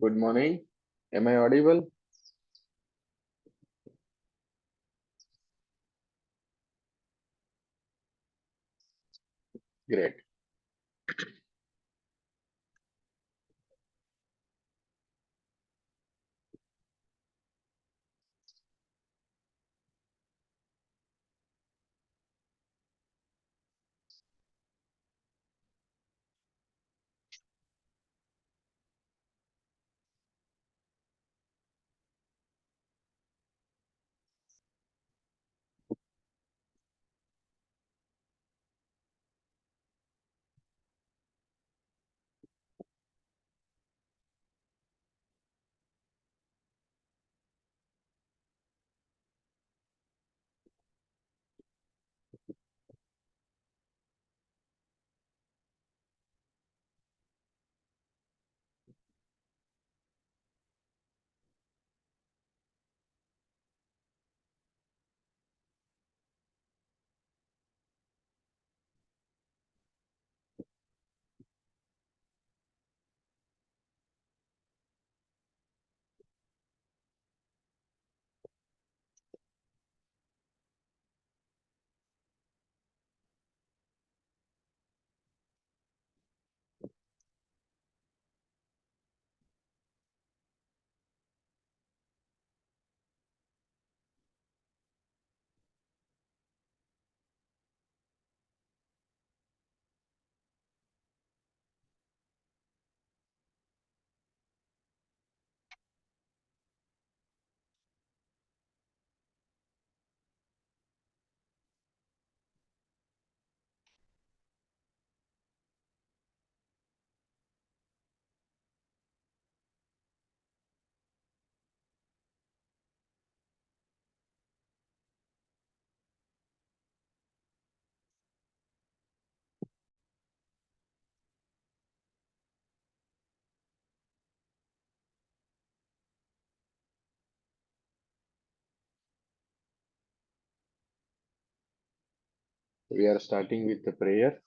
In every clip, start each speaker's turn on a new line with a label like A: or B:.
A: Good morning. Am I audible? Great. We are starting with the prayer.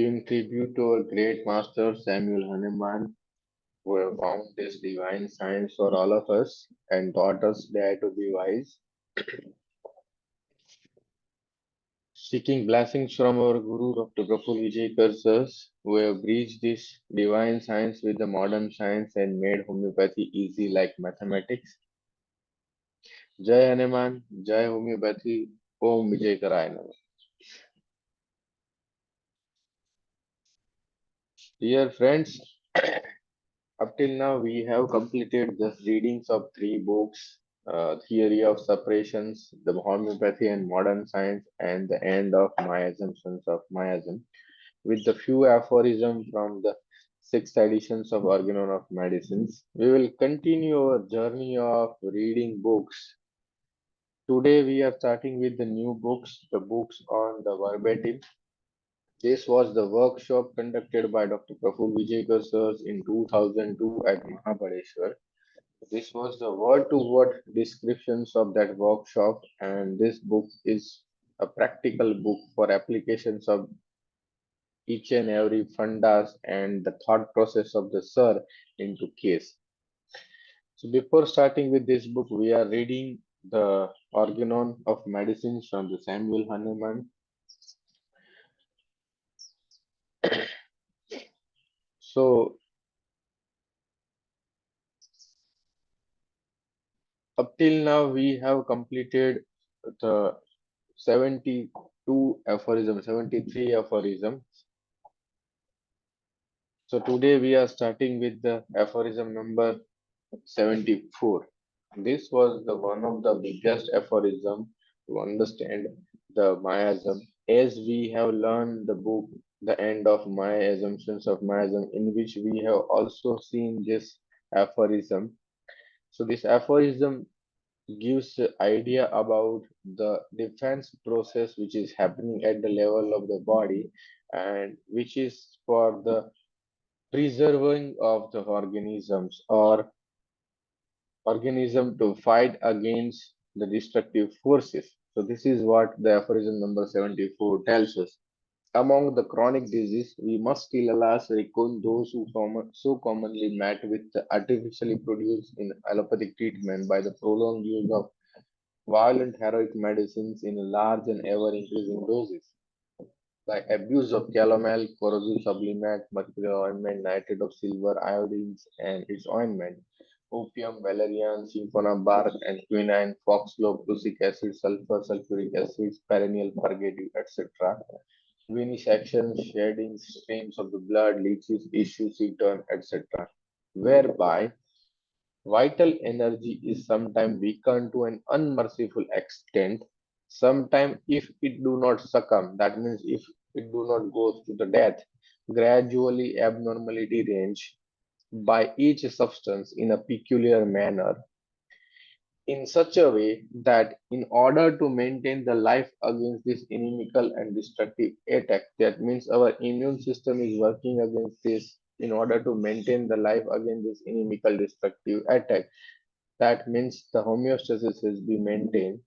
A: giving tribute to our great master Samuel Hahnemann, who have found this divine science for all of us and taught us dare to be wise. Seeking blessings from our Guru Dr. Prafull Vijayakar sirs, who have bridged this divine science with the modern science and made homeopathy easy like mathematics. Jai Hanuman, Jai Homeopathy, Om Vijayakaraय Namah. Dear friends, up till now we have completed the readings of three books, Theory of Separations, the Homeopathy and Modern Science, and the end of My Assumptions of Miasm, with the few aphorisms from the sixth editions of Organon of Medicines. We will continue our journey of reading books. Today we are starting with the new books, the books on the verbatim. This was the workshop conducted by Dr. Prafull Vijayakar sirs in 2002 at Mahabaleshwar. This was the word-to-word descriptions of that workshop, and this book is a practical book for applications of each and every fundas and the thought process of the sir into case. So before starting with this book, we are reading the Organon of Medicines from the Samuel Hahnemann. So up till now, we have completed the 72 aphorism, 73 aphorism. So today we are starting with the aphorism number 74. This was the one of the biggest aphorism to understand the miasm, as we have learned the book The End of My Assumptions of Miasm, in which we have also seen this aphorism. So this aphorism gives a idea about the defense process which is happening at the level of the body, and which is for the preserving of the organisms or organism to fight against the destructive forces. So this is what the aphorism number 74 tells us. Among the chronic disease, we must still alas reckon those who so commonly met with the artificially produced in allopathic treatment by the prolonged use of violent heroic medicines in large and ever increasing doses. By abuse of calomel, corrosive sublimate, mercurial ointment, nitrate of silver, iodines, and its ointment, opium, valerian, symphonia bark, and quinine, foxglove, prussic acid, sulfur, sulfuric acid, perennial purgative, etc. Venesection, shedding, streams of the blood, leeches, issues, return, etc. Whereby vital energy is sometimes weakened to an unmerciful extent. Sometimes, if it do not succumb, that means if it do not go to the death, gradually abnormality range by each substance in a peculiar manner, in such a way that in order to maintain the life against this inimical and destructive attack, that means our immune system is working against this in order to maintain the life against this inimical destructive attack, that means the homeostasis has been maintained.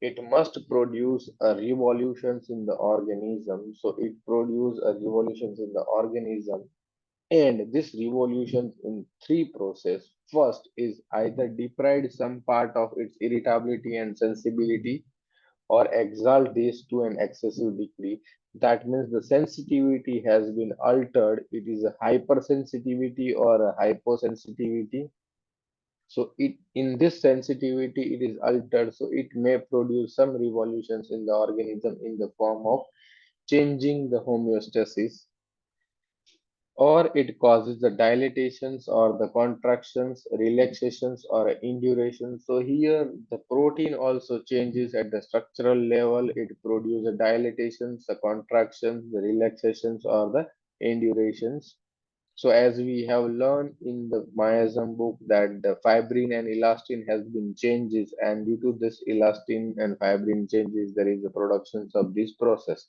A: It must produce a revolutions in the organism. So it produces a revolutions in the organism, and this revolution in three process. First is either deprived some part of its irritability and sensibility, or exalt this to an excessive degree. That means the sensitivity has been altered. It is a hypersensitivity or a hyposensitivity. So it in this sensitivity it is altered, so it may produce some revolutions in the organism in the form of changing the homeostasis, or it causes the dilatations or the contractions, relaxations or induration. So here the protein also changes at the structural level. It produces dilatations, the contractions, the relaxations or the indurations. So as we have learned in the miasm book that the fibrin and elastin has been changes, and due to this elastin and fibrin changes, there is a productions of this process.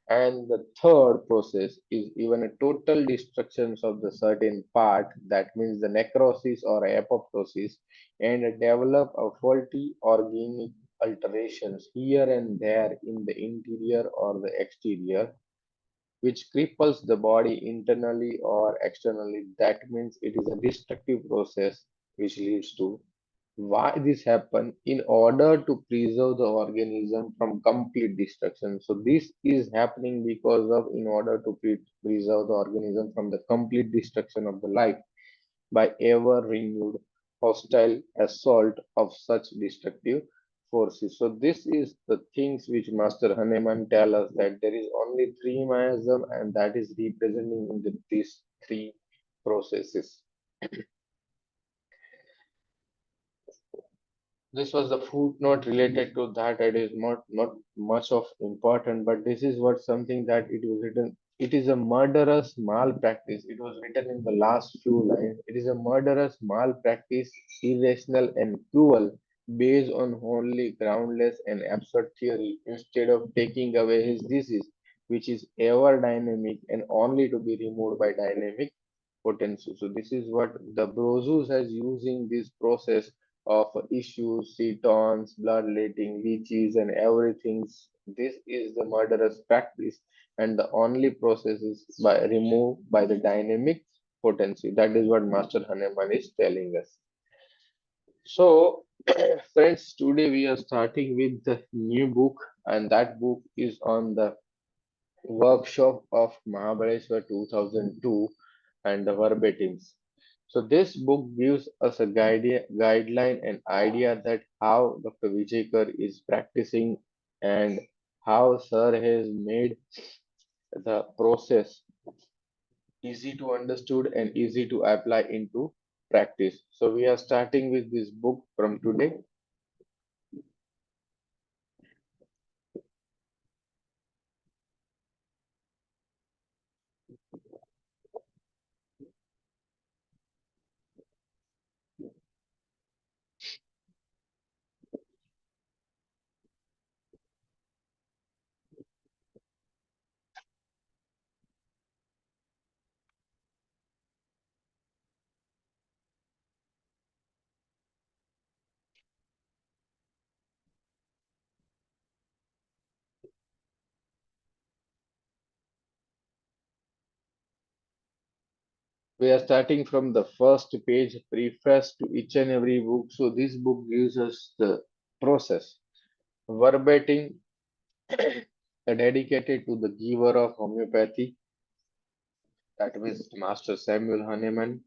A: And the third process is even a total destruction of the certain part, that means the necrosis or apoptosis, and develop a faulty organic alterations here and there in the interior or the exterior. which cripples the body internally or externally. That means it is a destructive process which leads to why this happen in order to preserve the organism from complete destruction. So this is happening because of in order to preserve the organism from the complete destruction of the life by ever renewed hostile assault of such destructive forces. So this is the things which Master Hahnemann tell us that there is only three miasm and that is representing in these three processes. This was the footnote related to that. It is not much of important, but this is what something that it was written. It is a murderous malpractice. It was written in the last few lines. It is a murderous malpractice, irrational and cruel, based on wholly groundless and absurd theory. Instead of taking away his disease, which is ever dynamic and only to be removed by dynamic potency. So this is what the Brozus has using this process of issues, cetons, bloodletting, leeches, and everything. This is the murderous practice, and the only process is by removed by the dynamic potency. That is what Master Hahnemann is telling us. So, friends, today we are starting with the new book, and that book is on the workshop of Mahabaleshwar 2002 and the verbatims. So this book gives us a guideline and idea that how Dr. Vijayakar is practicing and how Sir has made the process easy to understood and easy to apply into practice. So we are starting with this book from today. We are starting from the first page, preface to each and every book. So this book gives us the process. Verbatim dedicated to the giver of homeopathy, that was Master Samuel Hahnemann.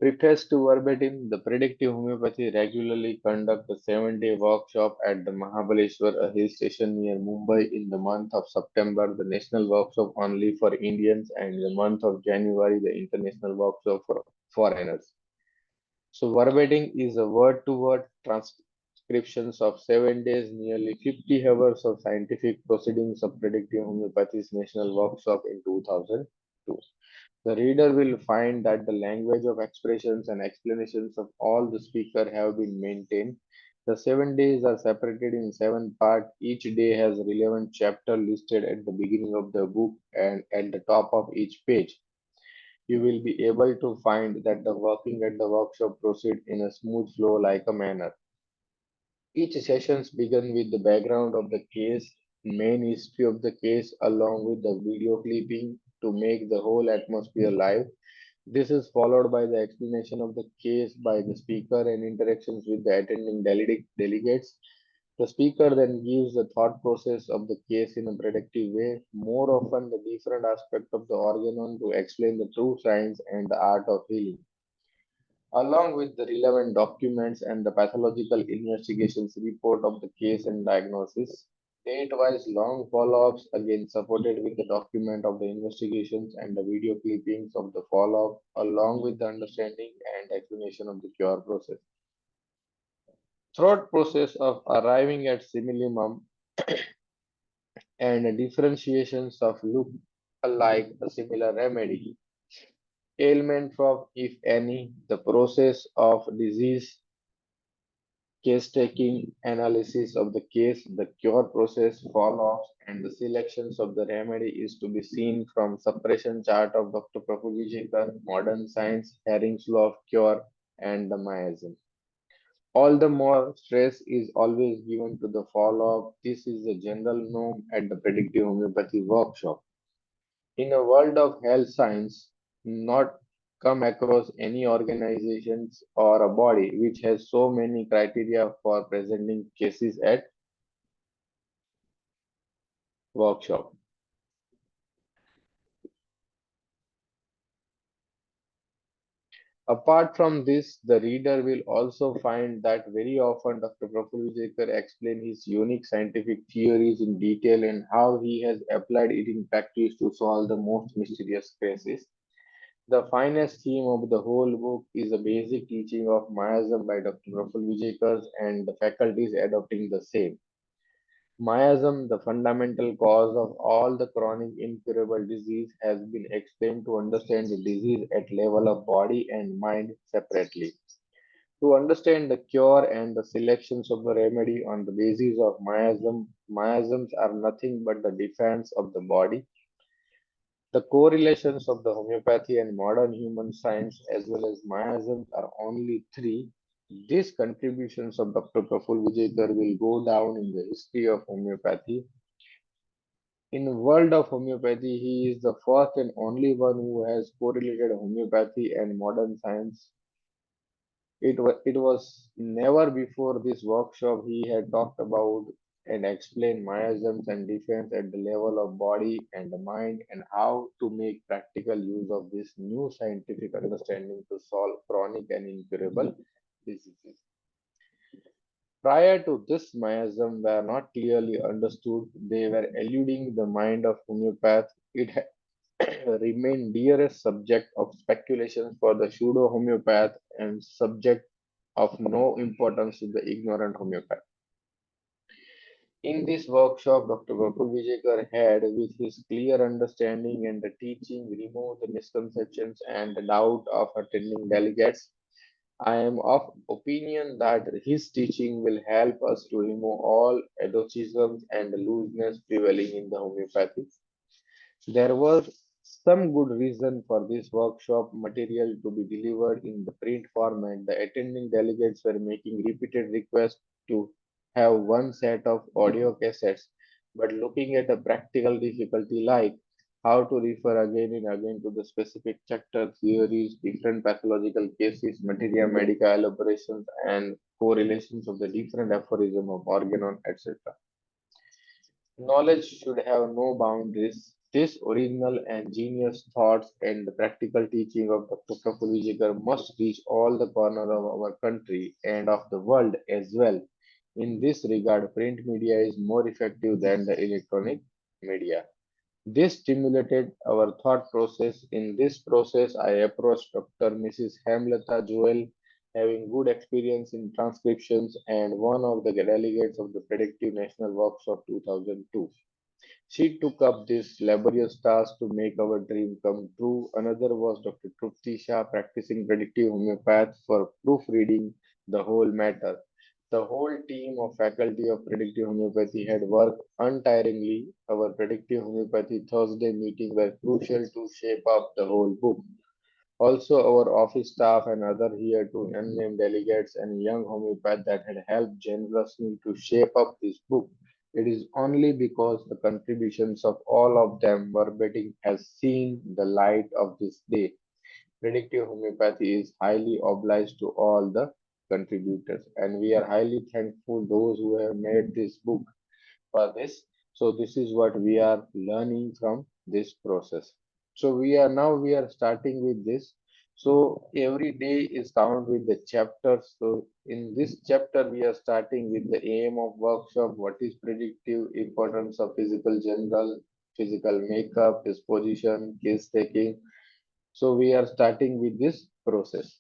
A: Preface to Verbatim, the predictive homeopathy regularly conduct a 7-day workshop at the Mahabaleshwar, a hill station near Mumbai in the month of September, the national workshop only for Indians, and in the month of January, the international workshop for foreigners. So verbatim is a word-to-word transcriptions of 7 days, nearly 50 hours of scientific proceedings of predictive homeopathy's national workshop in 2002. The reader will find that the language of expressions and explanations of all the speaker have been maintained. The 7 days are separated in 7 parts. Each day has a relevant chapter listed at the beginning of the book and at the top of each page. You will be able to find that the working at the workshop proceed in a smooth flow like a manner. Each sessions begin with the background of the case, main history of the case along with the video clipping to make the whole atmosphere live. This is followed by the explanation of the case by the speaker and interactions with the attending delegates. The speaker then gives the thought process of the case in a predictive way, more often the different aspect of the organon to explain the true science and the art of healing, along with the relevant documents and the pathological investigations report of the case and diagnosis. Date-wise long follow-ups again supported with the document of the investigations and the video clippings of the follow-up along with the understanding and explanation of the cure process. Throughout process of arriving at simillimum and differentiations of look alike a similar remedy. Ailment from, if any, the process of disease case taking, analysis of the case, the cure process, follow-ups, and the selections of the remedy is to be seen from suppression chart of Dr. Prafull Vijayakar, Modern Science, Herring's Law of Cure, and the miasm. All the more stress is always given to the follow-up. This is the general norm at the predictive homeopathy workshop. In a world of health science, not come across any organizations or a body which has so many criteria for presenting cases at workshop. Apart from this, the reader will also find that very often Dr. Prafull Vijayakar explains his unique scientific theories in detail and how he has applied it in practice to solve the most mysterious cases. The finest theme of the whole book is the basic teaching of Mayasm by Dr. Prafull Vijayakar and the faculties adopting the same. Mayasm, the fundamental cause of all the chronic incurable disease, has been explained to understand the disease at level of body and mind separately. To understand the cure and the selections of the remedy on the basis of miasm, miasms are nothing but the defense of the body. The correlations of the homeopathy and modern human science as well as miasms are only three. These contributions of Dr. Praful Vijayakar will go down in the history of homeopathy. In the world of homeopathy, he is the first and only one who has correlated homeopathy and modern science. It was never before this workshop he had talked about and explained miasms and defense at the level of body and the mind and how to make practical use of this new scientific understanding to solve chronic and incurable diseases. Prior to this, miasms were not clearly understood. They were eluding the mind of homeopath. It remained dearest subject of speculation for the pseudo homeopath and subject of no importance to the ignorant homeopath. In this workshop, Dr. Prafull Vijayakar had, with his clear understanding and the teaching, removed the misconceptions and the doubt of attending delegates. I am of opinion that his teaching will help us to remove all edocisms and looseness prevailing in the homeopathy. There was some good reason for this workshop material to be delivered in the print format. The attending delegates were making repeated requests to have one set of audio cassettes, but looking at a practical difficulty like how to refer again and again to the specific chapter theories, different pathological cases, materia medica elaborations, and correlations of the different aphorism of organon, etc. Knowledge should have no boundaries. This original and genius thoughts and the practical teaching of Dr. Prafull Vijayakar must reach all the corners of our country and of the world as well. In this regard, print media is more effective than the electronic media. This stimulated our thought process. In this process, I approached Dr. Mrs. Hemlata Joel, having good experience in transcriptions and one of the delegates of the Predictive National Workshop 2002. She took up this laborious task to make our dream come true. Another was Dr. Trupti Shah, practicing predictive homeopath for proofreading the whole matter. The whole team of faculty of predictive homeopathy had worked untiringly. Our predictive homeopathy Thursday meetings were crucial to shape up the whole book. Also, our office staff and other here to unnamed delegates and young homeopath that had helped generously to shape up this book. It is only because the contributions of all of them verbatim has seen the light of this day. Predictive homeopathy is highly obliged to all the contributors, and we are highly thankful those who have made this book for this. So this is what we are learning from this process. So we are starting with this. So every day is count with the chapters. So in this chapter we are starting with the aim of workshop, what is predictive, importance of physical general, physical makeup, disposition, case taking. So we are starting with this process.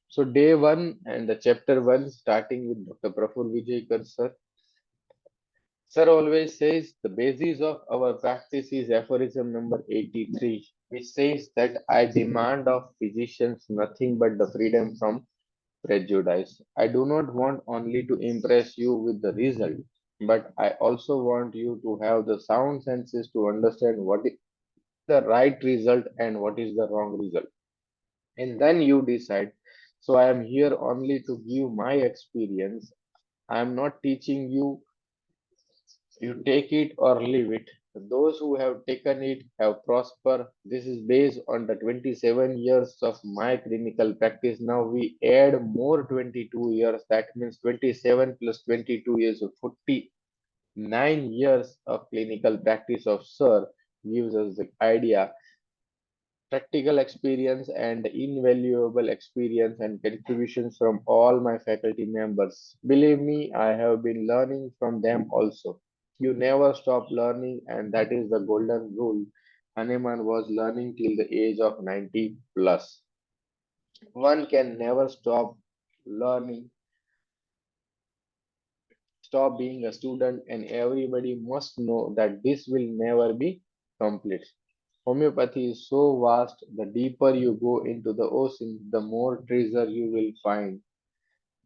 A: So day one and the chapter one starting with Dr. Praful Vijayakar sir. Sir always says the basis of our practice is aphorism number 83, which says that I demand of physicians nothing but the freedom from prejudice. I do not want only to impress you with the result, but I also want you to have the sound senses to understand what is the right result and what is the wrong result. And then you decide. So I am here only to give my experience. I am not teaching you. You take it or leave it. Those who have taken it have prospered. This is based on the 27 years of my clinical practice. Now we add more 22 years. That means 27 plus 22 years of 49 years of clinical practice of Sir gives us the idea, practical experience and invaluable experience and contributions from all my faculty members. Believe me, I have been learning from them also. You never stop learning, and that is the golden rule. Hanuman was learning till the age of 90 plus. One can never learning, stop being a student, and everybody must know that this will never be complete. Homeopathy is so vast, the deeper you go into the ocean, the more treasure you will find.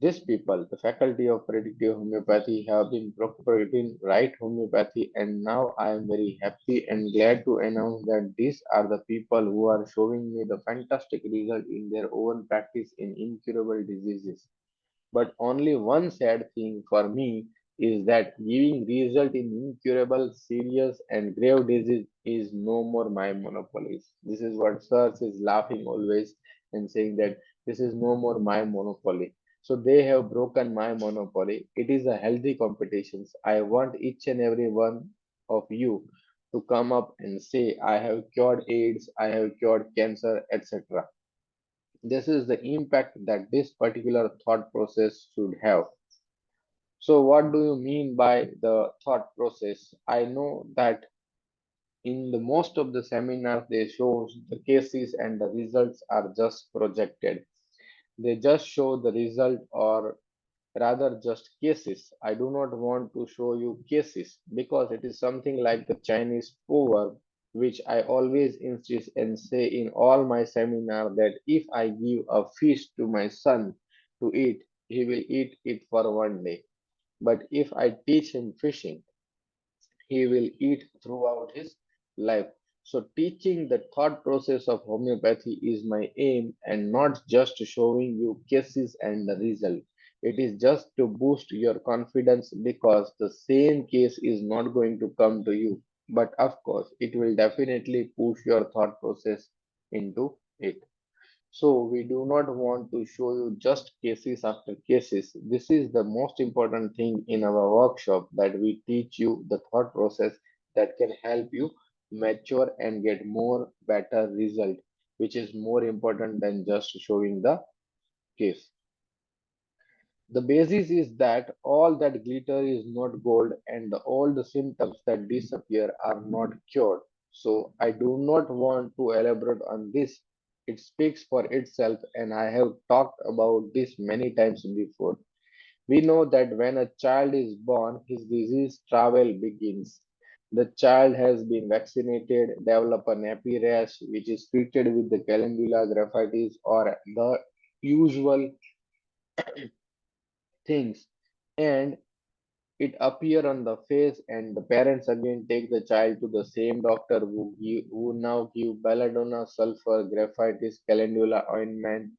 A: These people, the faculty of predictive homeopathy, have been propagating right homeopathy, and now I am very happy and glad to announce that these are the people who are showing me the fantastic result in their own practice in incurable diseases. But only one sad thing for me is that giving result in incurable, serious, and grave disease is no more my monopoly. This is what Sirs is laughing always and saying that this is no more my monopoly. So they have broken my monopoly. It is a healthy competition. I want each and every one of you to come up and say, I have cured AIDS, I have cured cancer, etc. This is the impact that this particular thought process should have. So, what do you mean by the thought process? I know that in the most of the seminars they show the cases and the results are just projected. They just show the result or rather just cases. I do not want to show you cases because it is something like the Chinese proverb, which I always insist and say in all my seminar that if I give a fish to my son to eat, he will eat it for one day. But if I teach him fishing, he will eat throughout his life. So, teaching the thought process of homeopathy is my aim and not just showing you cases and the result. It is just to boost your confidence because the same case is not going to come to you. But of course, it will definitely push your thought process into it. So we do not want to show you just cases after cases. This is the most important thing in our workshop that we teach you the thought process that can help you mature and get more better result, which is more important than just showing the case. The basis is that all that glitter is not gold and all the symptoms that disappear are not cured. So I do not want to elaborate on this. It speaks for itself, and I have talked about this many times before. We know that when a child is born, his disease travel begins. The child has been vaccinated, develop an nappy rash, which is treated with the calendula graphitis or the usual things, and it appear on the face, and the parents again take the child to the same doctor who now give belladonna, sulfur, graphitis, calendula ointment,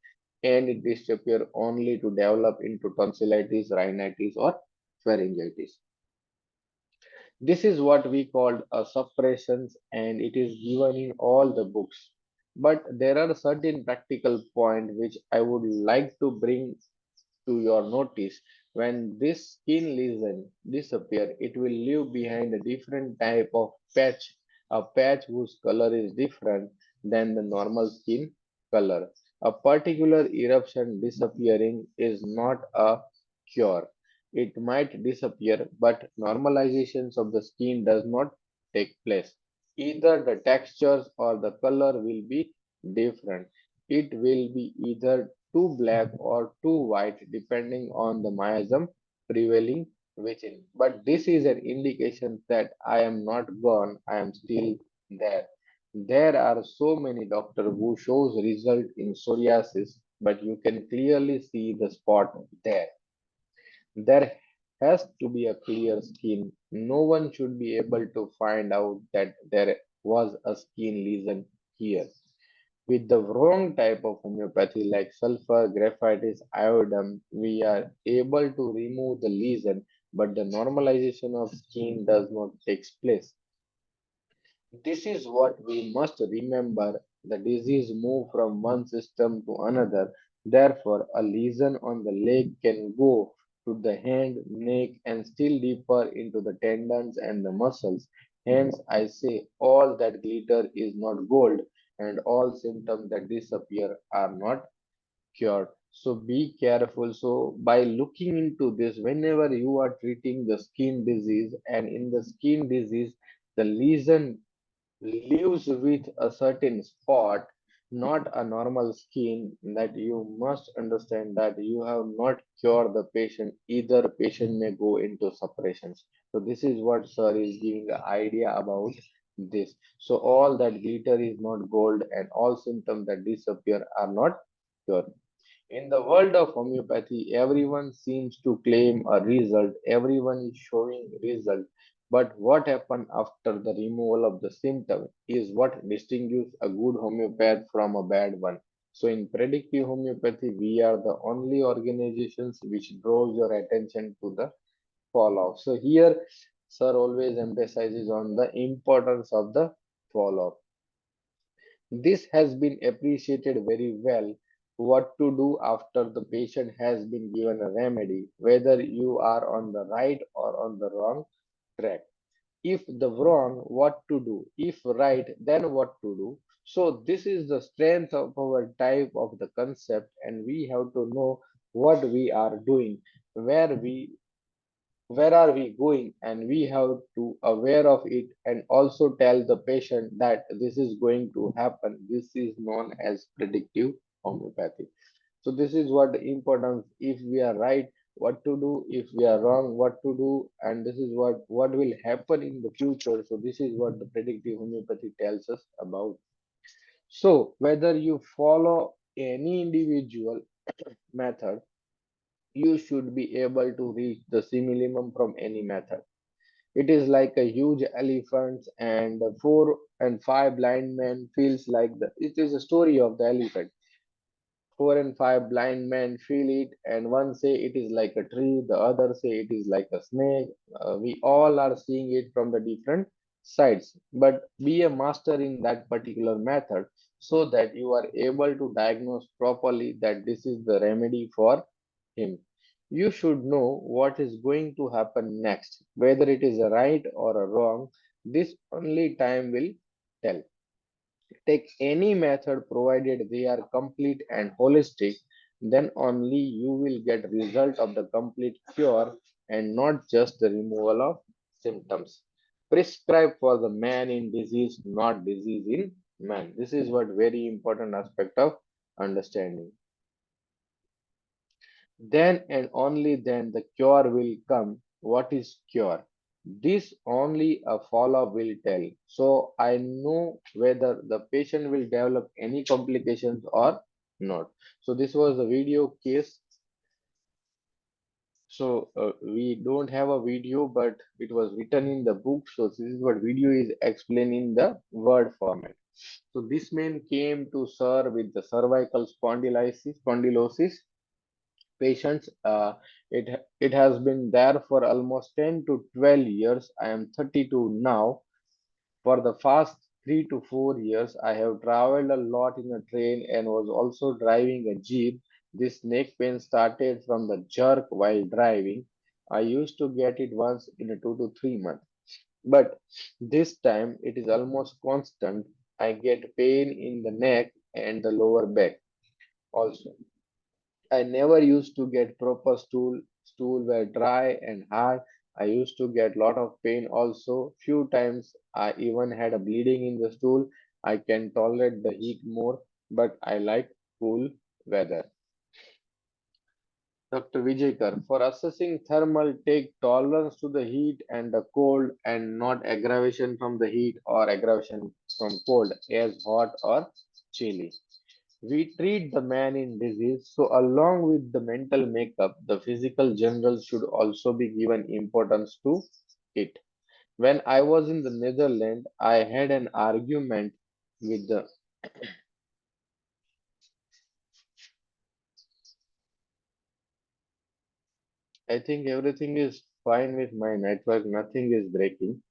A: and it disappear only to develop into tonsillitis, rhinitis, or pharyngitis. This is what we call a suppressions, and it is given in all the books. But there are certain practical points which I would like to bring to your notice. When this skin lesion disappear, it will leave behind a different type of patch, a patch whose color is different than the normal skin color. A particular eruption disappearing is not a cure. It might disappear, but normalizations of the skin does not take place. Either the textures or the color will be different. It will be either too black or too white depending on the miasm prevailing within. But this is an indication that I am not gone, I am still there. There are so many doctors who shows result in psoriasis, but you can clearly see the spot there. There has to be a clear skin. No one should be able to find out that there was a skin lesion here. With the wrong type of homeopathy like sulfur, graphitis, iodine, we are able to remove the lesion, but the normalization of skin does not take place. This is what we must remember. The disease moves from one system to another. Therefore, a lesion on the leg can go to the hand, neck, and still deeper into the tendons and the muscles. Hence, I say all that glitter is not gold, and all symptoms that disappear are not cured. So be careful. So by looking into this, whenever you are treating the skin disease, and in the skin disease, the lesion lives with a certain spot, not a normal skin, that you must understand that you have not cured the patient. Either patient may go into separations. So this is what sir is giving the idea about this. So all that glitter is not gold and all symptoms that disappear are not cured. In the world of homeopathy, everyone seems to claim a result, everyone is showing result. But what happens after the removal of the symptom is what distinguishes a good homeopath from a bad one. So in predictive homeopathy, we are the only organizations which draws your attention to the follow-up. So here, sir always emphasizes on the importance of the follow-up. This has been appreciated very well. What to do after the patient has been given a remedy, whether you are on the right or on the wrong track. If the wrong, what to do? If right, then what to do? So this is the strength of our type of the concept, and we have to know what we are doing, where are we going, and we have to aware of it and also tell the patient that this is going to happen. This is known as predictive homeopathy. So this is what the importance, if we are right, what to do, if we are wrong, what to do, and this is what will happen in the future. So this is what the predictive homeopathy tells us about. So whether you follow any individual method, you should be able to reach the minimum from any method. It is like a huge elephant, and the four and five blind men feels like the. It is a story of the elephant. Four and five blind men feel it, and one say it is like a tree, the other say it is like a snake. We all are seeing it from the different sides, but be a master in that particular method so that you are able to diagnose properly that this is the remedy for him. You should know what is going to happen next, whether it is a right or a wrong. This only time will tell. Take any method provided they are complete and holistic, then only you will get result of the complete cure and not just the removal of symptoms. Prescribe for the man in disease, not disease in man. This is what very important aspect of understanding. Then and only then the cure will come. What is cure? This only a follow-up will tell. So I know whether the patient will develop any complications or not. So this was the video case. So we don't have a video, but it was written in the book. So this is what video is explained in the word format. So this man came to sir with the cervical spondylosis patients. It has been there for almost 10 to 12 years. I am 32 now. For the past 3 to 4 years, I have traveled a lot in a train and was also driving a jeep. This neck pain started from the jerk while driving. I used to get it once in a 2 to 3 months, but this time it is almost constant. I get pain in the neck and the lower back also. I never used to get proper stool. Stool were dry and hard. I used to get lot of pain also. Few times I even had a bleeding in the stool. I can tolerate the heat more, but I like cool weather. Dr. Vijayakar, for assessing thermal, take tolerance to the heat and the cold and not aggravation from the heat or aggravation from cold as hot or chilly. We treat the man in disease, so along with the mental makeup, the physical general should also be given importance to it. When I was in the Netherlands, I had an argument with the I think everything is fine with my network, nothing is breaking.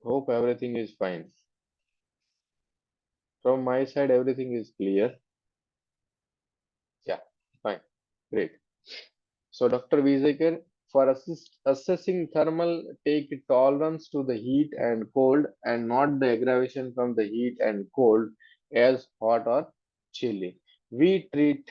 A: Hope everything is fine. From my side, everything is clear. Yeah, fine. Great. So, Dr. Vijayakar, for assessing thermal, take tolerance to the heat and cold and not the aggravation from the heat and cold as hot or chilly. We treat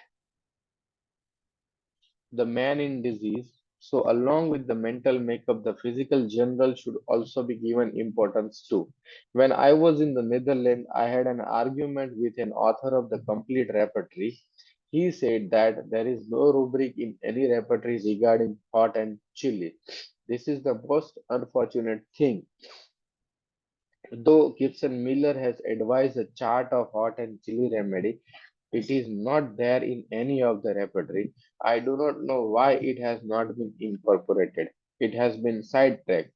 A: the man in disease. So, along with the mental makeup, the physical general should also be given importance too. When I was in the Netherlands, I had an argument with an author of the complete repertory. He said that there is no rubric in any repertory regarding hot and chilly. This is the most unfortunate thing. Though Gibson Miller has advised a chart of hot and chilly remedy, it is not there in any of the repertory. I do not know why it has not been incorporated. It has been sidetracked.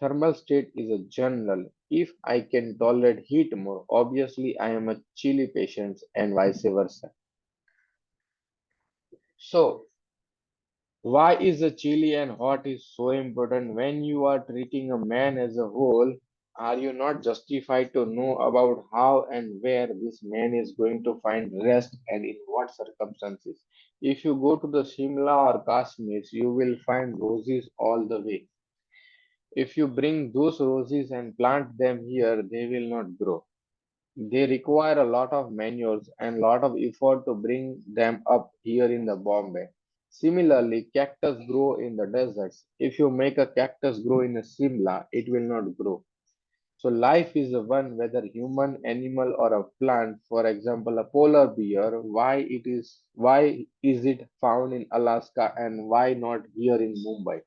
A: Thermal state is a general. If I can tolerate heat more, obviously I am a chilly patient and vice versa. So, why is the chilly and hot is so important when you are treating a man as a whole? Are you not justified to know about how and where this man is going to find rest and in what circumstances? If you go to the Shimla or Kashmir, you will find roses all the way. If you bring those roses and plant them here, they will not grow. They require a lot of manures and lot of effort to bring them up here in the Bombay. Similarly, cactus grow in the deserts. If you make a cactus grow in a Simla, it will not grow. So life is the one, whether human, animal, or a plant. For example, a polar bear. Why is it found in Alaska and why not here in Mumbai?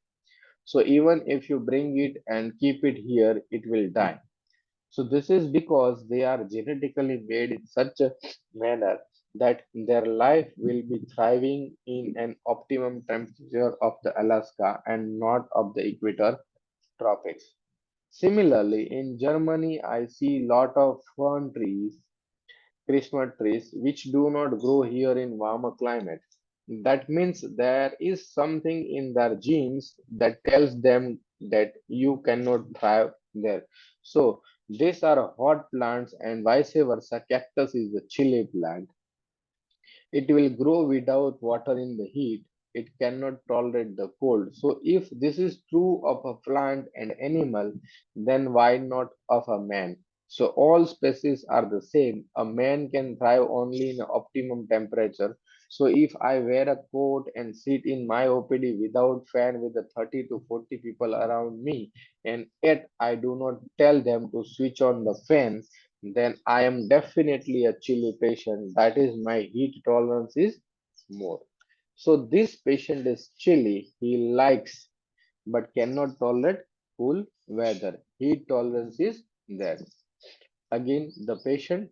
A: So even if you bring it and keep it here, it will die. So this is because they are genetically made in such a manner that their life will be thriving in an optimum temperature of the Alaska and not of the equator tropics. Similarly, in Germany, I see lot of fern trees, Christmas trees, which do not grow here in warmer climate. That means there is something in their genes that tells them that you cannot thrive there. So these are hot plants and vice versa. Cactus is a chilly plant. It will grow without water in the heat. It cannot tolerate the cold. So, if this is true of a plant and animal, then why not of a man? So, all species are the same. A man can thrive only in optimum temperature. So, if I wear a coat and sit in my OPD without fan with the 30 to 40 people around me, and yet I do not tell them to switch on the fan, then I am definitely a chilly patient. That is, my heat tolerance is more. So this patient is chilly. He likes but cannot tolerate cool weather. Heat tolerance is there. Again, the patient,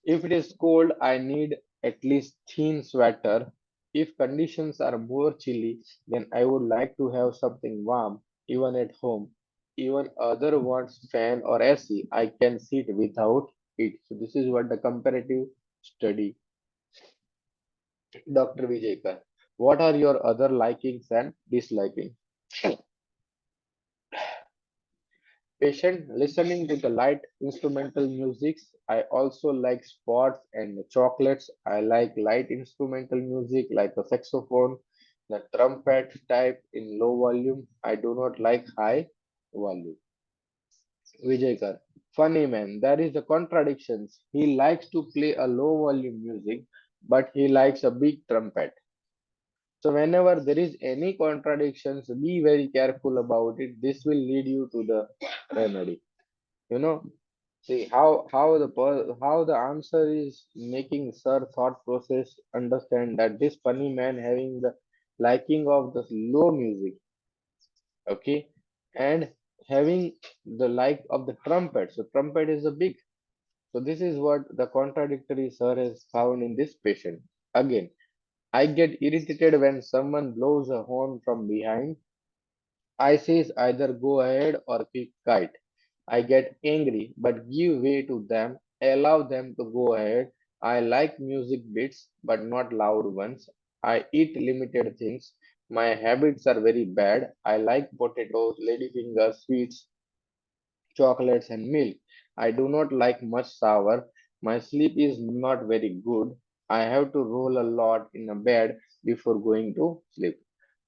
A: if it is cold, I need at least thin sweater. If conditions are more chilly, then I would like to have something warm, even at home. Even other wants fan or AC, I can sit without it. So this is what the comparative study. Dr. Vijayakar, what are your other likings and dislikings? Patient listening to the light instrumental music. I also like sports and chocolates. I like light instrumental music like the saxophone, the trumpet type in low volume. I do not like high volume. Vijayakar, funny man, there is the contradictions. He likes to play a low volume music, but he likes a big trumpet. So whenever there is any contradictions, be very careful about it. This will lead you to the remedy. You know, see how the answer is making sir thought process understand that this funny man having the liking of the low music, okay, and having the like of the trumpet. So trumpet is a big. So this is what the contradictory sir has found in this patient. Again, I get irritated when someone blows a horn from behind. I says either go ahead or keep quiet. I get angry, but give way to them, allow them to go ahead. I like music bits, but not loud ones. I eat limited things. My habits are very bad. I like potatoes, ladyfingers, sweets, chocolates, and milk. I do not like much sour. My sleep is not very good. I have to roll a lot in a bed before going to sleep.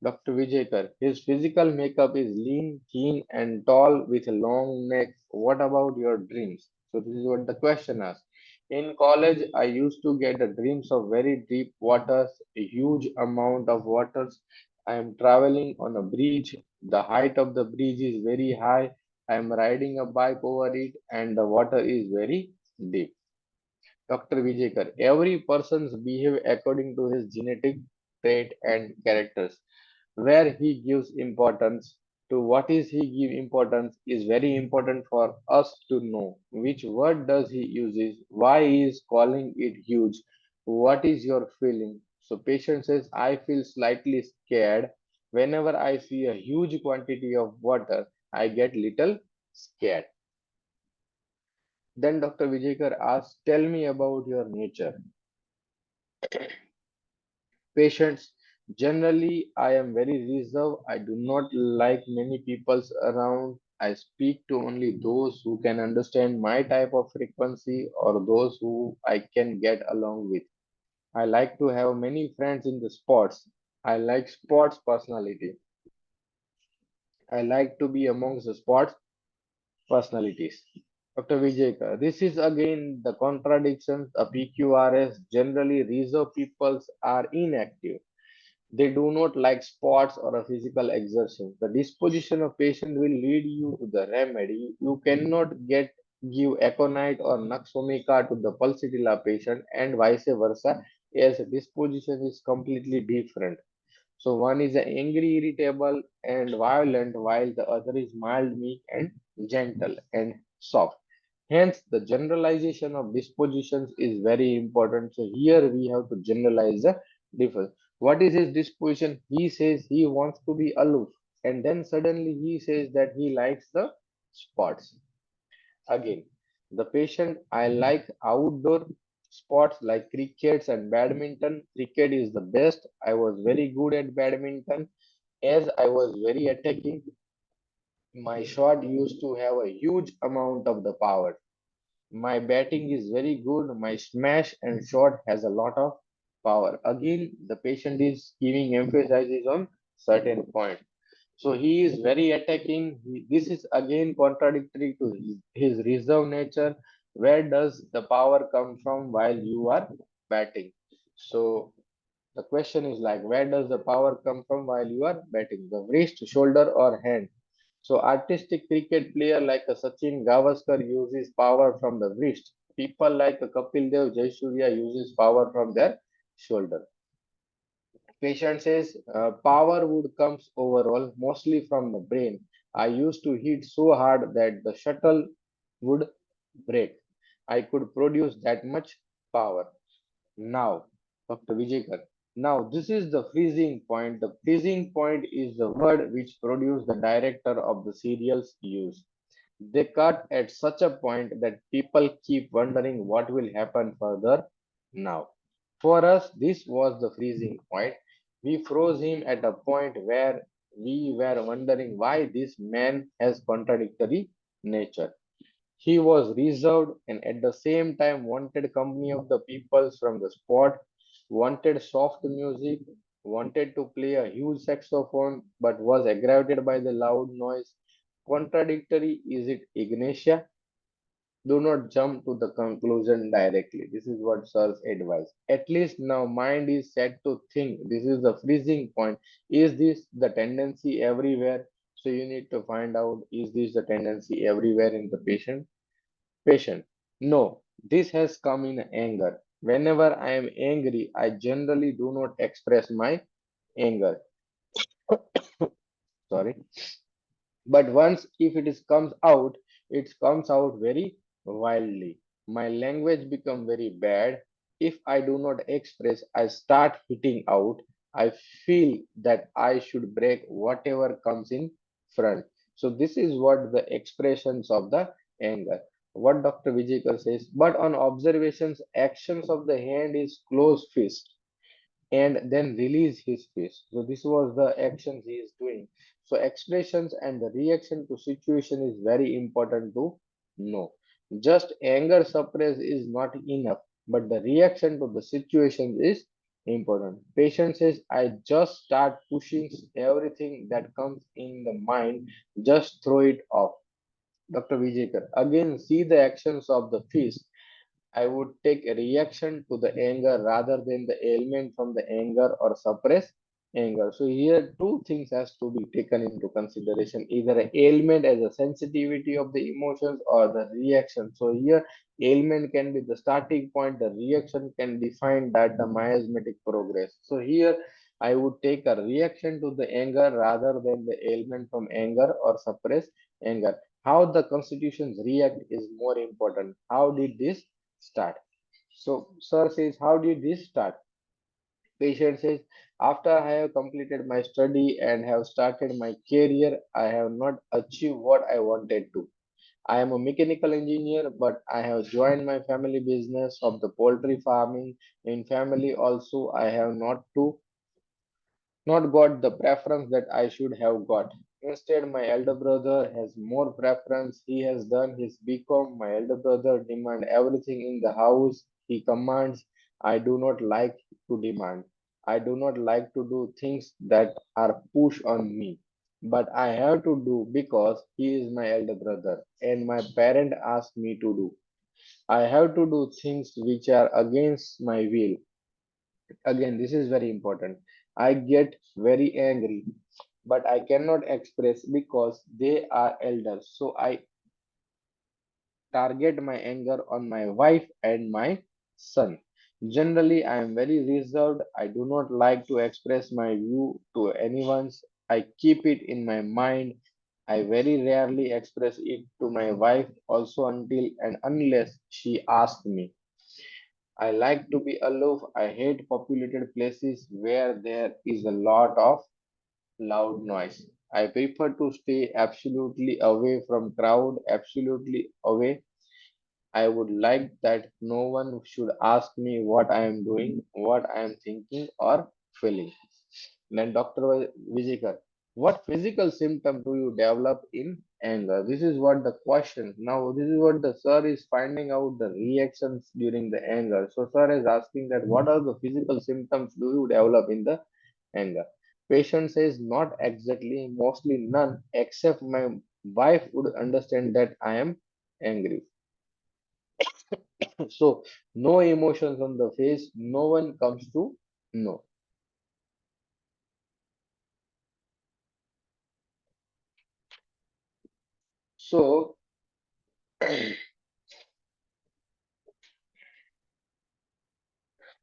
A: Dr. Vijayakar, his physical makeup is lean, thin, and tall with a long neck. What about your dreams? So, this is what the question asks. In college, I used to get the dreams of very deep waters, a huge amount of waters. I am traveling on a bridge. The height of the bridge is very high. I am riding a bike over it, and the water is very deep. Dr. Vijayakar, every person's behave according to his genetic trait and characters. Where he gives importance to what is he give importance is very important for us to know. Which word does he uses? Why he is calling it huge? What is your feeling? So patient says, I feel slightly scared. Whenever I see a huge quantity of water, I get little scared. Then Dr. Vijayakar asks, tell me about your nature. Patients, generally, I am very reserved. I do not like many peoples around. I speak to only those who can understand my type of frequency or those who I can get along with. I like to have many friends in the sports. I like sports personality. I like to be amongst the sports personalities. Dr. Vijayka, this is again the contradictions. A PQRS generally reserved peoples are inactive. They do not like sports or a physical exertion. The disposition of patient will lead you to the remedy. You cannot give aconite or naxomica to the pulsatilla patient and vice versa, as disposition is completely different. So one is angry, irritable, and violent, while the other is mild, meek, and gentle and soft. Hence, the generalization of dispositions is very important. So here we have to generalize the difference. What is his disposition? He says he wants to be aloof, and then suddenly he says that he likes the sports. Again, the patient, I like outdoor sports like crickets and badminton. Cricket is the best. I was very good at badminton as I was very attacking. My shot used to have a huge amount of the power. My batting is very good. My smash and shot has a lot of power. Again, the patient is giving emphasis on certain point. So he is very attacking. This is again contradictory to his reserve nature. Where does the power come from while you are batting? So the question is like, where does the power come from while you are batting? The wrist, shoulder, or hand? So artistic cricket player like a Sachin Gavaskar uses power from the wrist. People like a Kapil Dev Jayasuriya uses power from their shoulder. Patient says power would comes overall mostly from the brain. I used to hit so hard that the shuttle would break. I could produce that much power. Now, Dr. Vijayakar. Now, this is the freezing point. The freezing point is the word which produced the director of the serials use. They cut at such a point that people keep wondering what will happen further now. For us, this was the freezing point. We froze him at a point where we were wondering why this man has contradictory nature. He was reserved and at the same time wanted company of the peoples from the spot, wanted soft music, wanted to play a huge saxophone, but was aggravated by the loud noise. Contradictory, is it Ignatia? Do not jump to the conclusion directly. This is what Sir's advice. At least now mind is set to think. This is the freezing point. Is this the tendency everywhere? So you need to find out, is this the tendency everywhere in the patient? Patient. No, this has come in anger. Whenever I am angry, I generally do not express my anger. Sorry. But once if it is comes out, it comes out very wildly. My language become very bad. If I do not express, I start hitting out. I feel that I should break whatever comes in front. So this is what the expressions of the anger. What Dr. Vijayakar says, but on observations, actions of the hand is close fist and then release his fist. So this was the actions he is doing. So expressions and the reaction to situation is very important to know. Just anger suppress is not enough, but the reaction to the situation is important. Patient says, I just start pushing everything that comes in the mind, just throw it off. Dr. Vijayakar, again see the actions of the fist. I would take a reaction to the anger rather than the ailment from the anger or suppress anger. So here two things has to be taken into consideration, either a ailment as a sensitivity of the emotions or the reaction. So here ailment can be the starting point, the reaction can define that the miasmatic progress. So here I would take a reaction to the anger rather than the ailment from anger or suppress anger. How the constitutions react is more important. How did this start? So, sir says, how did this start? Patient says, after I have completed my study and have started my career, I have not achieved what I wanted to. I am a mechanical engineer, but I have joined my family business of the poultry farming. In family also, I have not got the preference that I should have got. Instead, my elder brother has more preference. He has done his BCom. My elder brother demand everything in the house. He commands. I do not like to demand. I do not like to do things that are pushed on me. But I have to do because he is my elder brother and my parent asked me to do. I have to do things which are against my will. Again, this is very important. I get very angry, but I cannot express because they are elders. So I target my anger on my wife and my son. Generally, I am very reserved. I do not like to express my view to anyone. I keep it in my mind. I very rarely express it to my wife also until and unless she asks me. I like to be aloof. I hate populated places where there is a lot of loud noise. I prefer to stay absolutely away from crowd, absolutely away. I would like that no one should ask me what I am doing, what I am thinking or feeling. Then Dr. Vijayakar, what physical symptom do you develop in anger? This is what the question. Now, this is what the sir is finding out the reactions during the anger. So, sir is asking that what are the physical symptoms do you develop in the anger? Patient says not exactly, mostly none, except my wife would understand that I am angry. So, no emotions on the face, no one comes to know. So,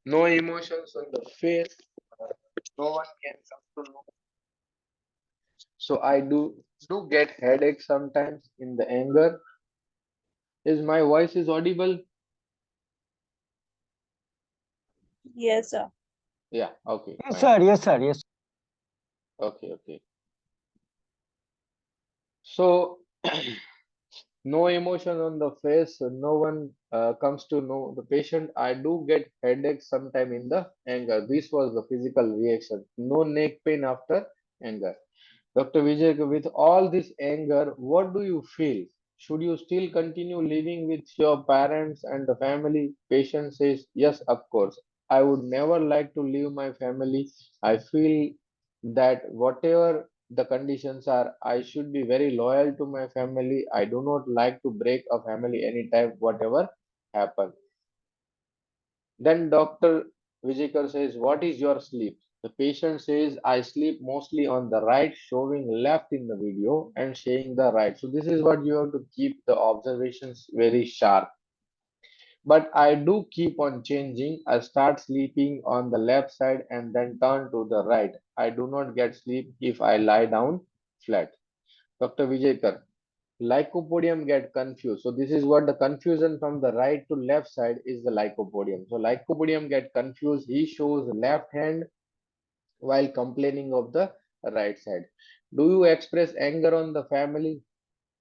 A: no emotions on the face, no one can come to know. So, I do get headaches sometimes in the anger. Is my voice is audible?
B: Yes, sir.
A: Yeah, okay,
C: Yes,
A: fine.
C: sir. Yes, sir. Yes.
A: Okay, okay. So, no emotion on the face, no one comes to know the patient. I do get headaches sometime in the anger. This was the physical reaction. No neck pain after anger. Dr. Vijay, with all this anger, what do you feel? Should you still continue living with your parents and the family? Patient says, yes, of course. I would never like to leave my family. I feel that whatever the conditions are, I should be very loyal to my family. I do not like to break a family anytime, whatever happens. Then Dr. Vijayakar says, what is your sleep? The patient says, I sleep mostly on the right, showing left in the video and saying the right. So this is what you have to keep the observations very sharp. But I do keep on changing. I start sleeping on the left side and then turn to the right. I do not get sleep if I lie down flat. Dr. Vijayakar, lycopodium get confused. So this is what the confusion from the right to left side is the lycopodium. So lycopodium get confused. He shows left hand while complaining of the right side. Do you express anger on the family?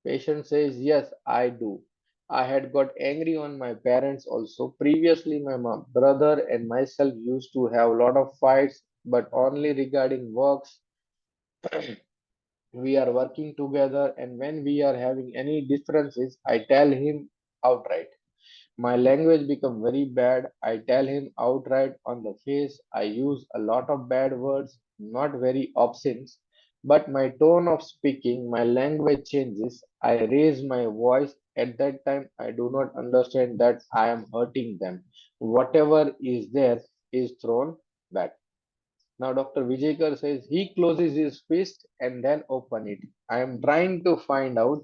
A: Patient says, yes, I do. I had got angry on my parents also. Previously, my mom, brother and myself used to have a lot of fights, but only regarding works. We are working together, and when we are having any differences, I tell him outright. My language become very bad. I tell him outright on the face. I use a lot of bad words, not very obscene, but my tone of speaking, my language changes. I raise my voice. At that time, I do not understand that I am hurting them. Whatever is there is thrown back. Now, Dr. Vijayakar says he closes his fist and then open it. I am trying to find out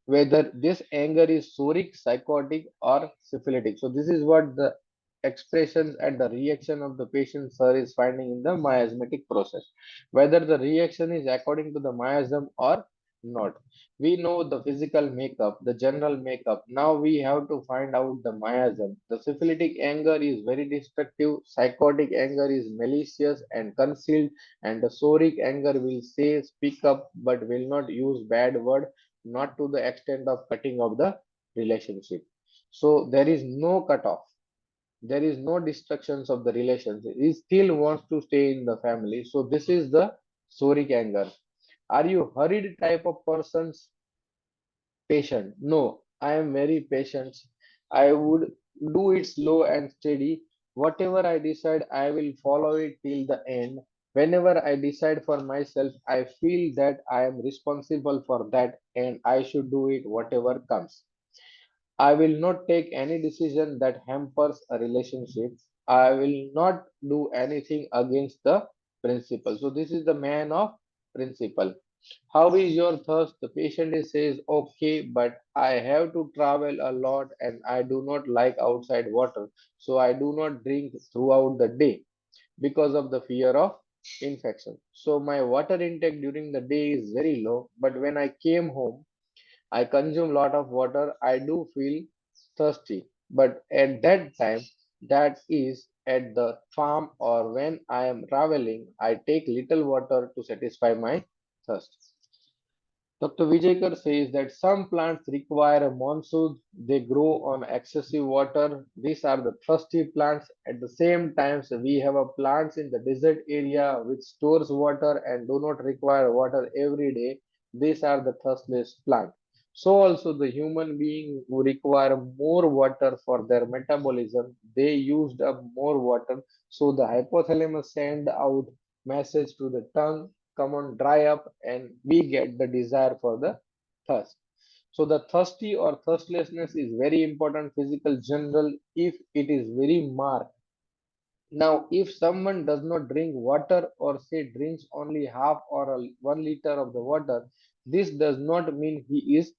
A: whether this anger is soric, psychotic, or syphilitic. So this is what the expressions and the reaction of the patient sir is finding in the miasmatic process. Whether the reaction is according to the miasm or not. We know the physical makeup, the general makeup. Now we have to find out the miasm. The syphilitic anger is very destructive, psychotic anger is malicious and concealed, and the soric anger will say, speak up, but will not use bad word, not to the extent of cutting off the relationship. So there is no cut off. There is no destructions of the relationship. He still wants to stay in the family. So this is the soric anger. Are you hurried type of persons? Patient? No, I am very patient. I would do it slow and steady. Whatever I decide, I will follow it till the end. Whenever I decide for myself, I feel that I am responsible for that and I should do it whatever comes. I will not take any decision that hampers a relationship. I will not do anything against the principle. So this is the man of principle. How is your thirst? The patient says, okay, but I have to travel a lot and I do not like outside water. So I do not drink throughout the day because of the fear of infection. So my water intake during the day is very low, but when I came home, I consume lot of water. I do feel thirsty, but at that time, that is at the farm or when I am traveling, I take little water to satisfy my thirst. Dr. Vijayakar says that some plants require a monsoon, they grow on excessive water. These are the thirsty plants. At the same time, so we have a plants in the desert area which stores water and do not require water every day. These are the thirstless plant. So also the human being who require more water for their metabolism, they used up more water. So the hypothalamus send out message to the tongue, come on, dry up, and we get the desire for the thirst. So the thirsty or thirstlessness is very important physical general if it is very marked. Now, if someone does not drink water or say drinks only half or 1 liter of the water, this does not mean he is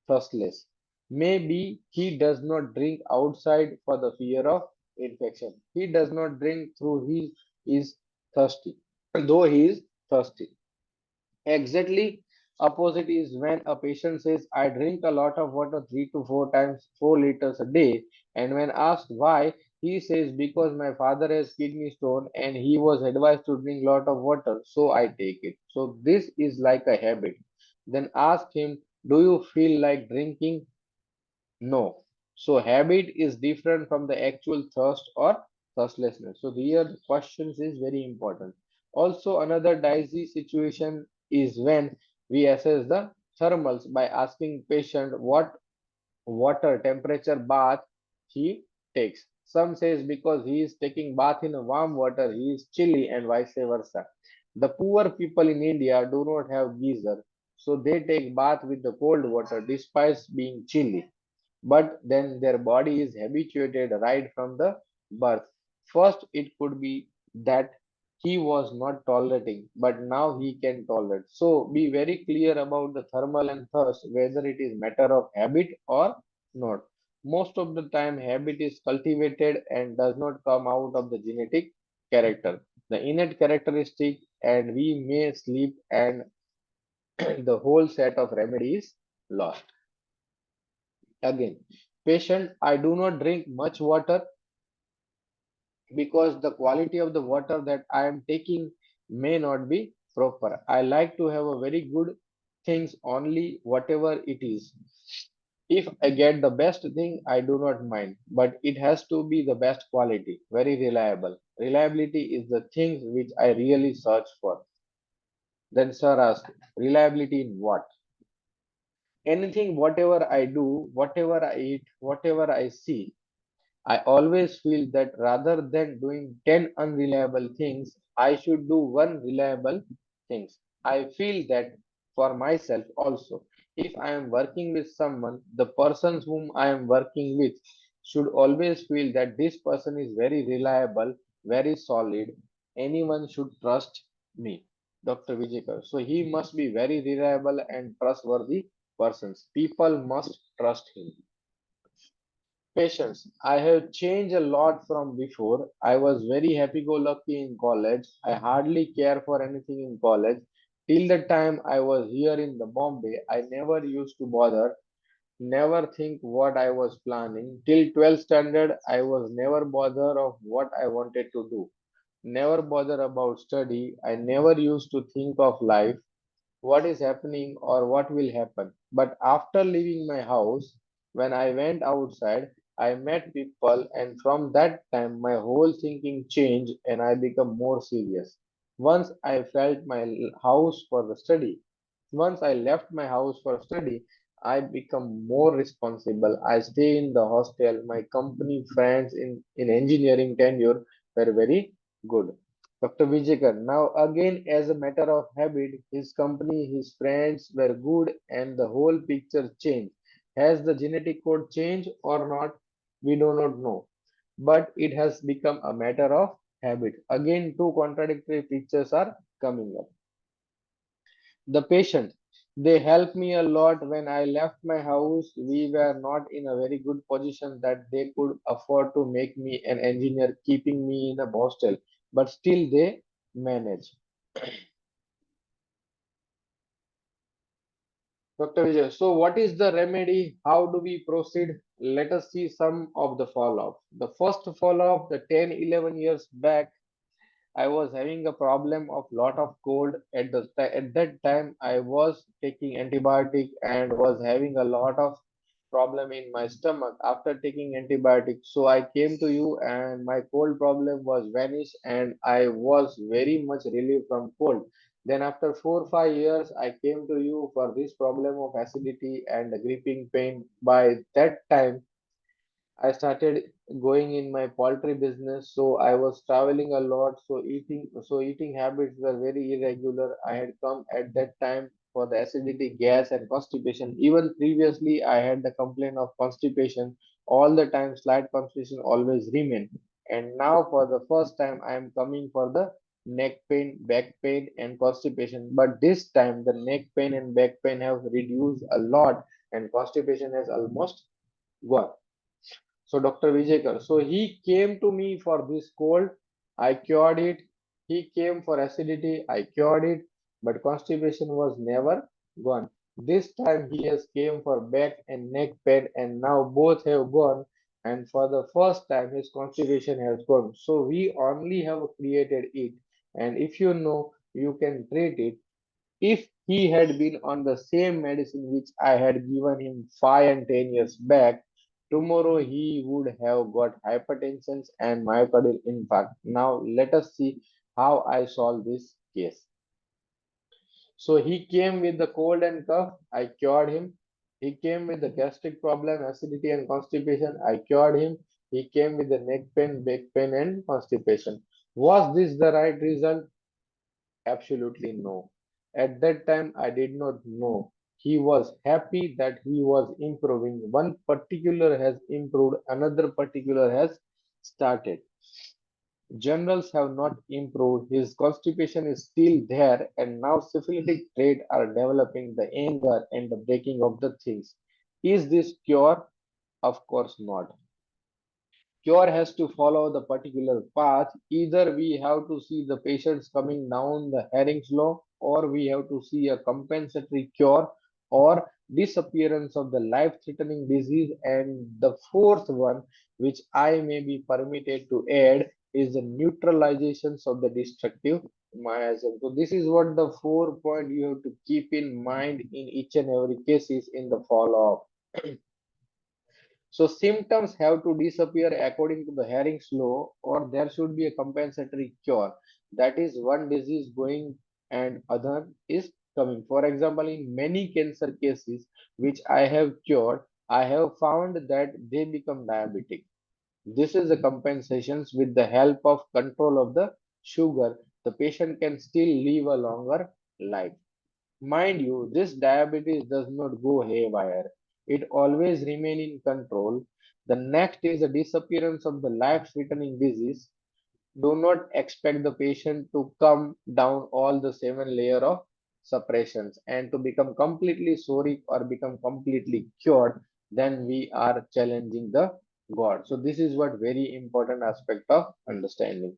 A: thirstless. Maybe he does not drink outside for the fear of infection. He does not drink through he is thirsty, though he is thirsty. Exactly opposite is when a patient says, I drink a lot of water 3 to 4 times, 4 liters a day. And when asked why, he says, because my father has kidney stone and he was advised to drink lot of water, so I take it. So this is like a habit. Then ask him, do you feel like drinking? No. So habit is different from the actual thirst or thirstlessness. So here the questions is very important. Also another dicey situation is when we assess the thermals by asking patient what water temperature bath he takes. Some says because he is taking bath in a warm water he is chilly and vice versa. The poor people in India do not have geyser, so they take bath with the cold water despite being chilly, but then their body is habituated right from the birth. First, it could be that he was not tolerating, but now he can tolerate. So, be very clear about the thermal and thirst, whether it is matter of habit or not. Most of the time, habit is cultivated and does not come out of the genetic character. The innate characteristic, and we may sleep, and the whole set of remedies lost. Again, patient, I do not drink much water because the quality of the water that I am taking may not be proper. I like to have a very good things only whatever it is. If I get the best thing, I do not mind, but it has to be the best quality, very reliable. Reliability is the thing which I really search for. Then sir asked, reliability in what? Anything, whatever I do, whatever I eat, whatever I see, I always feel that rather than doing 10 unreliable things, I should do one reliable things. I feel that for myself also. If I am working with someone, the persons whom I am working with should always feel that this person is very reliable, very solid. Anyone should trust me. Dr. Vijayakar. So he must be very reliable and trustworthy persons. People must trust him. Patience. I have changed a lot from before. I was very happy-go-lucky in college. I hardly care for anything in college. Till the time I was here in the Bombay, I never used to bother, never think what I was planning. Till 12th standard, I was never bother of what I wanted to do. Never bother about study. I never used to think of life what is happening or what will happen. But after leaving my house, when I went outside, I met people, and from that time, my whole thinking changed and I became more serious. Once I felt my house for the study. Once I left my house for study, I become more responsible. I stay in the hostel. My company friends in engineering tenure were very good. Dr. Vijayakar. Now again, as a matter of habit, his company, his friends were good and the whole picture changed. Has the genetic code changed or not? We do not know. But it has become a matter of habit. Again, two contradictory pictures are coming up. The patient. They helped me a lot when I left my house. We were not in a very good position that they could afford to make me an engineer, keeping me in a hostel, but still they managed. Dr. Vijay, so what is the remedy? How do we proceed? Let us see some of the follow-up. The first follow-up, the 10, 11 years back, I was having a problem of lot of cold at that time. I was taking antibiotic and was having a lot of problem in my stomach after taking antibiotics. So I came to you and my cold problem was vanished and I was very much relieved from cold. Then after 4 5 years, I came to you for this problem of acidity and gripping pain. By that time, I started going in my poultry business, so I was traveling a lot. So eating habits were very irregular. I had come at that time for the acidity, gas, and constipation. Even previously, I had the complaint of constipation. All the time, slight constipation always remained. And now, for the first time, I am coming for the neck pain, back pain, and constipation. But this time, the neck pain and back pain have reduced a lot, and constipation has almost gone. So Dr. Vijayakar, so he came to me for this cold, I cured it. He came for acidity, I cured it, but constipation was never gone. This time he has came for back and neck pain, and now both have gone. And for the first time, his constipation has gone. So we only have created it, and if you know, you can treat it. If he had been on the same medicine which I had given him 5 and 10 years back, tomorrow he would have got hypertension and myocardial infarct. Now let us see how I solve this case. So he came with the cold and cough, I cured him. He came with the gastric problem, acidity and constipation, I cured him. He came with the neck pain, back pain and constipation. Was this the right result? Absolutely no. At that time, I did not know. He was happy that he was improving. One particular has improved, another particular has started. Generals have not improved. His constipation is still there, and now syphilitic traits are developing the anger and the breaking of the things. Is this cure? Of course not. Cure has to follow the particular path. Either we have to see the patients coming down the Herring's law, or we have to see a compensatory cure, or disappearance of the life-threatening disease. And the fourth one, which I may be permitted to add, is the neutralizations of the destructive miasm. So this is what the 4 point you have to keep in mind in each and every cases in the follow-up. So symptoms have to disappear according to the Harring's law, or there should be a compensatory cure. That is one disease going and other is coming. For example, in many cancer cases which I have cured, I have found that they become diabetic. This is the compensations with the help of control of the sugar. The patient can still live a longer life. Mind you, this diabetes does not go haywire. It always remain in control. The next is the disappearance of the life-threatening disease. Do not expect the patient to come down all the seven layer of suppressions and to become completely sorry or become completely cured. Then we are challenging the God. So this is what very important aspect of understanding.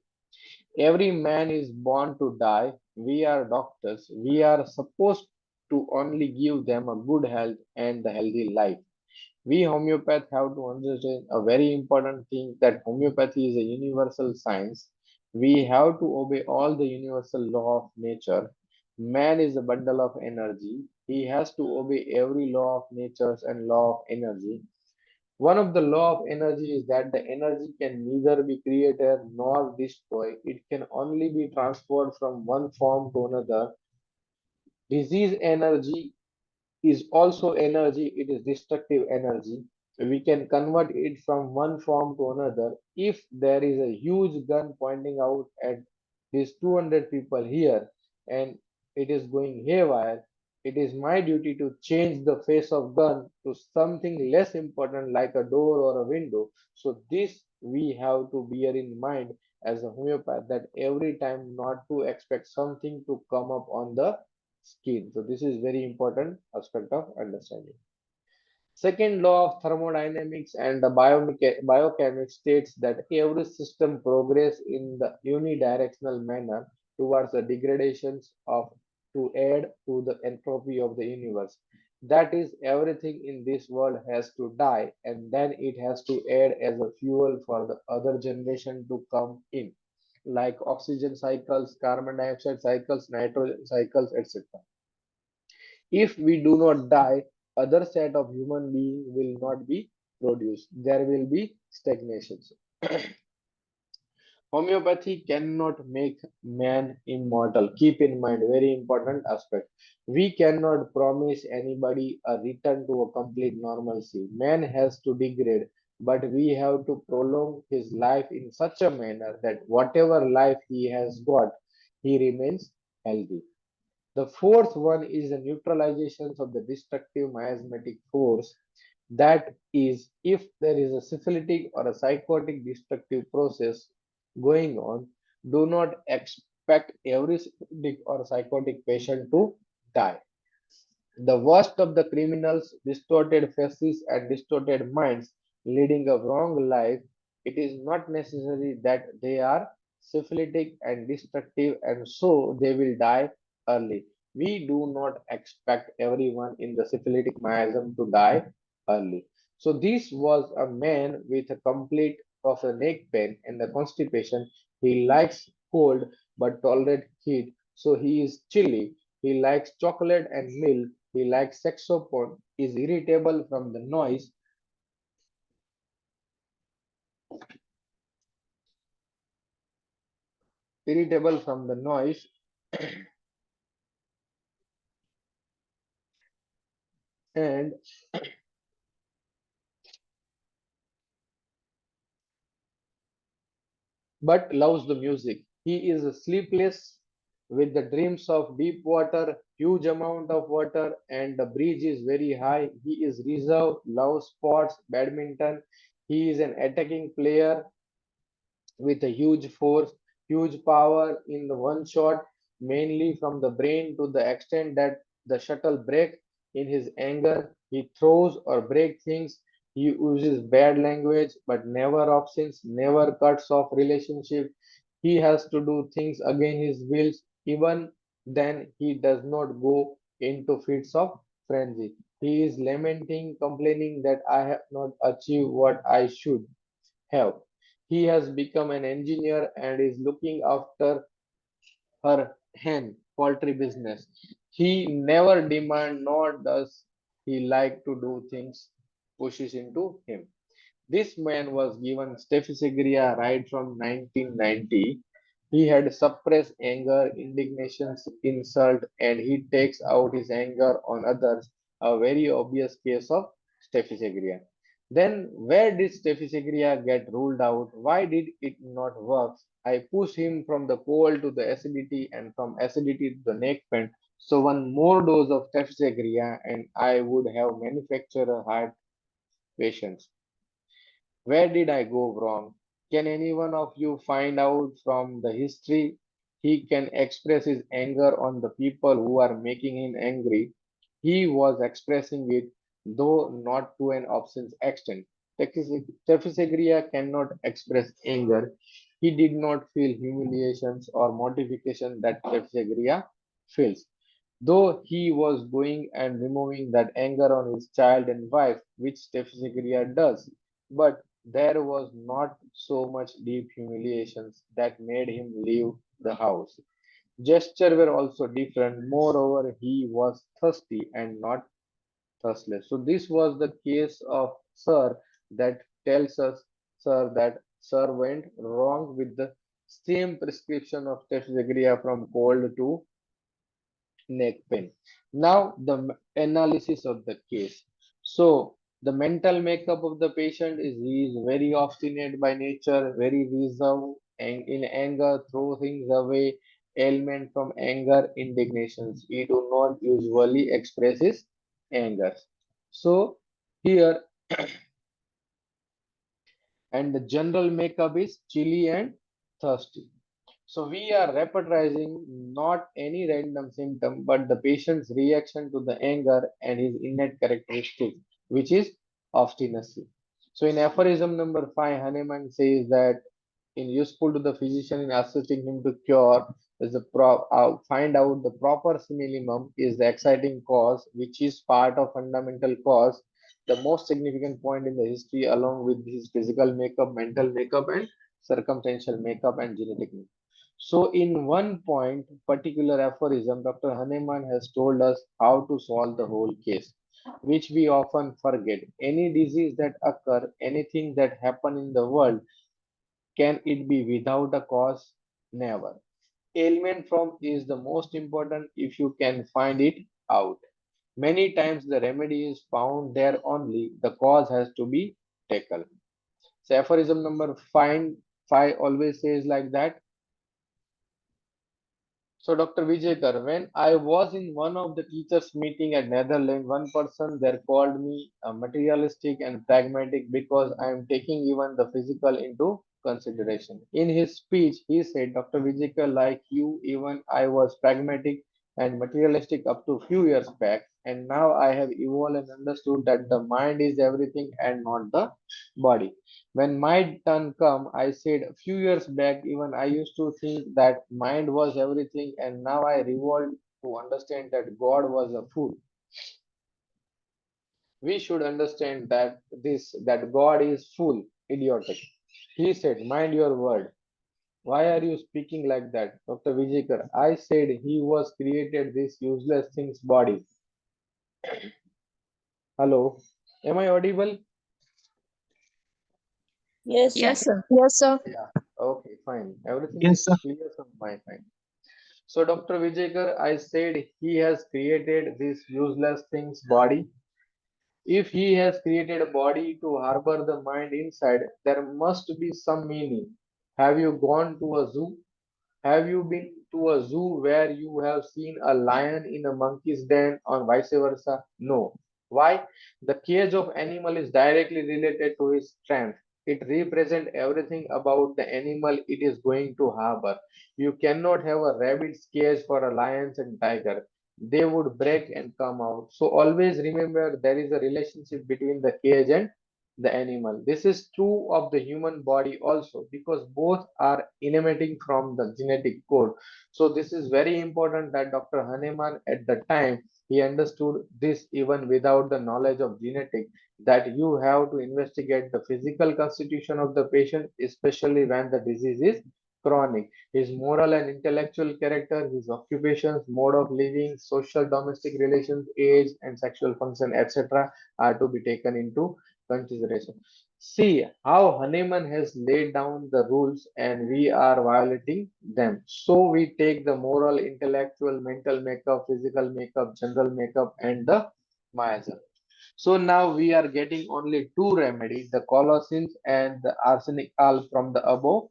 A: Every man is born to die. We are doctors. We are supposed to only give them a good health and the healthy life. We homeopaths have to understand a very important thing that homeopathy is a universal science. We have to obey all the universal law of nature. Man is a bundle of energy. He has to obey every law of nature and law of energy. One of the law of energy is that the energy can neither be created nor destroyed. It can only be transferred from one form to another. Disease energy is also energy, it is destructive energy. We can convert it from one form to another. If there is a huge gun pointing out at these 200 people here and it is going haywire, it is my duty to change the face of gun to something less important like a door or a window. So this we have to bear in mind as a homeopath that every time not to expect something to come up on the skin. So this is very important aspect of understanding. Second law of thermodynamics and the biochemics states that every system progress in the unidirectional manner towards the degradations of to add to the entropy of the universe. That is, everything in this world has to die and then it has to add as a fuel for the other generation to come in, like oxygen cycles, carbon dioxide cycles, nitrogen cycles, etc. If we do not die, other set of human beings will not be produced. There will be stagnation. Homeopathy cannot make man immortal. Keep in mind, very important aspect. We cannot promise anybody a return to a complete normalcy. Man has to degrade, but we have to prolong his life in such a manner that whatever life he has got, he remains healthy. The fourth one is the neutralization of the destructive miasmatic force. That is, if there is a syphilitic or a psychotic destructive process going on, do not expect every syphilitic or psychotic patient to die. The worst of the criminals, distorted faces and distorted minds, leading a wrong life, it is not necessary that they are syphilitic and destructive and so they will die early. We do not expect everyone in the syphilitic miasm to die early. So this was a man with a complete of a neck pain and the constipation. He likes cold but tolerate heat, so he is chilly. He likes chocolate and milk. He likes saxophone, is irritable from the noise, and but loves the music. He is sleepless with the dreams of deep water, huge amount of water, and the bridge is very high. He is reserved, loves sports, badminton. He is an attacking player with a huge force, huge power in the one shot, mainly from the brain to the extent that the shuttle breaks in his anger. He throws or breaks things. He uses bad language, but never obscene, never cuts off relationship. He has to do things against his wills. Even then, he does not go into fits of frenzy. He is lamenting, complaining that I have not achieved what I should have. He has become an engineer and is looking after her hen poultry business. He never demand nor does he like to do things pushes into him. This man was given Staphylococcus right from 1990. He had suppressed anger, indignations, insult, and he takes out his anger on others. A very obvious case of Staphylococcus. Then, where did Staphylococcus get ruled out? Why did it not work? I pushed him from the cold to the acidity and from acidity to the neck pain. So, one more dose of Staphylococcus, and I would have manufactured a heart patient. Where did I go wrong? Can any one of you find out from the history? He can express his anger on the people who are making him angry. He was expressing it, though not to an obscene extent. Tephisagria cannot express anger. He did not feel humiliations or mortification that Tephisagria feels. Though he was going and removing that anger on his child and wife, which Tephisagria does, but there was not so much deep humiliations that made him leave the house. Gesture were also different. Moreover, he was thirsty and not thirstless. So this was the case of Sir that tells us, Sir, that Sir went wrong with the same prescription of Tephisagria from cold to neck pain. Now, the analysis of the case. So, the mental makeup of the patient is he is very obstinate by nature, very reserved, and in anger, throw things away, ailment from anger, indignations. He do not usually express his anger. So, here, and the general makeup is chilly and thirsty. So we are repertorizing not any random symptom, but the patient's reaction to the anger and his innate characteristic, which is obstinacy. So in aphorism number 5, Hahnemann says that in useful to the physician in assisting him to cure is the find out the proper simillimum is the exciting cause, which is part of fundamental cause, the most significant point in the history, along with his physical makeup, mental makeup, and circumstantial makeup and genetic makeup. So, in one point, particular aphorism, Dr. Hahnemann has told us how to solve the whole case, which we often forget. Any disease that occur, anything that happen in the world, can it be without a cause? Never. Ailment from is the most important if you can find it out. Many times the remedy is found there only, the cause has to be tackled. So aphorism number five always says like that. So, Dr. Vijayakar, when I was in one of the teachers' meeting at Netherlands, one person there called me materialistic and pragmatic because I am taking even the physical into consideration. In his speech, he said, Dr. Vijayakar, like you, even I was pragmatic and materialistic up to few years back, and now I have evolved and understood that the mind is everything and not the body. When my turn come, I said a few years back, even I used to think that mind was everything, and now I revolved to understand that God was a fool. We should understand that God is full, idiotic. He said, mind your word. Why are you speaking like that? Dr. Vijayakar, I said he was created this useless thing's body. Hello, am I audible?
B: Yes, sir.
C: Yes, sir.
D: Yes, sir.
A: Yeah. Okay, fine. Everything
D: Yes,
A: is
D: sir.
A: clear from my side. So, Dr. Vijayakar, I said he has created this useless thing's body. If he has created a body to harbor the mind inside, there must be some meaning. Have you gone to a zoo? Have you been to a zoo where you have seen a lion in a monkey's den or vice versa? No. Why? The cage of animal is directly related to his strength. It represents everything about the animal it is going to harbor. You cannot have a rabbit's cage for a lion and tiger. They would break and come out. So always remember there is a relationship between the cage and the animal. This is true of the human body also because both are emanating from the genetic code. So this is very important that Dr. Hahnemann at the time he understood this even without the knowledge of genetic that you have to investigate the physical constitution of the patient especially when the disease is chronic. His moral and intellectual character, his occupations, mode of living, social domestic relations, age and sexual function etc. are to be taken into consideration. See how Hahnemann has laid down the rules and we are violating them. So we take the moral, intellectual, mental makeup, physical makeup, general makeup, and the miasm. So now we are getting only two remedies, the colocins and the arsenic alb from the above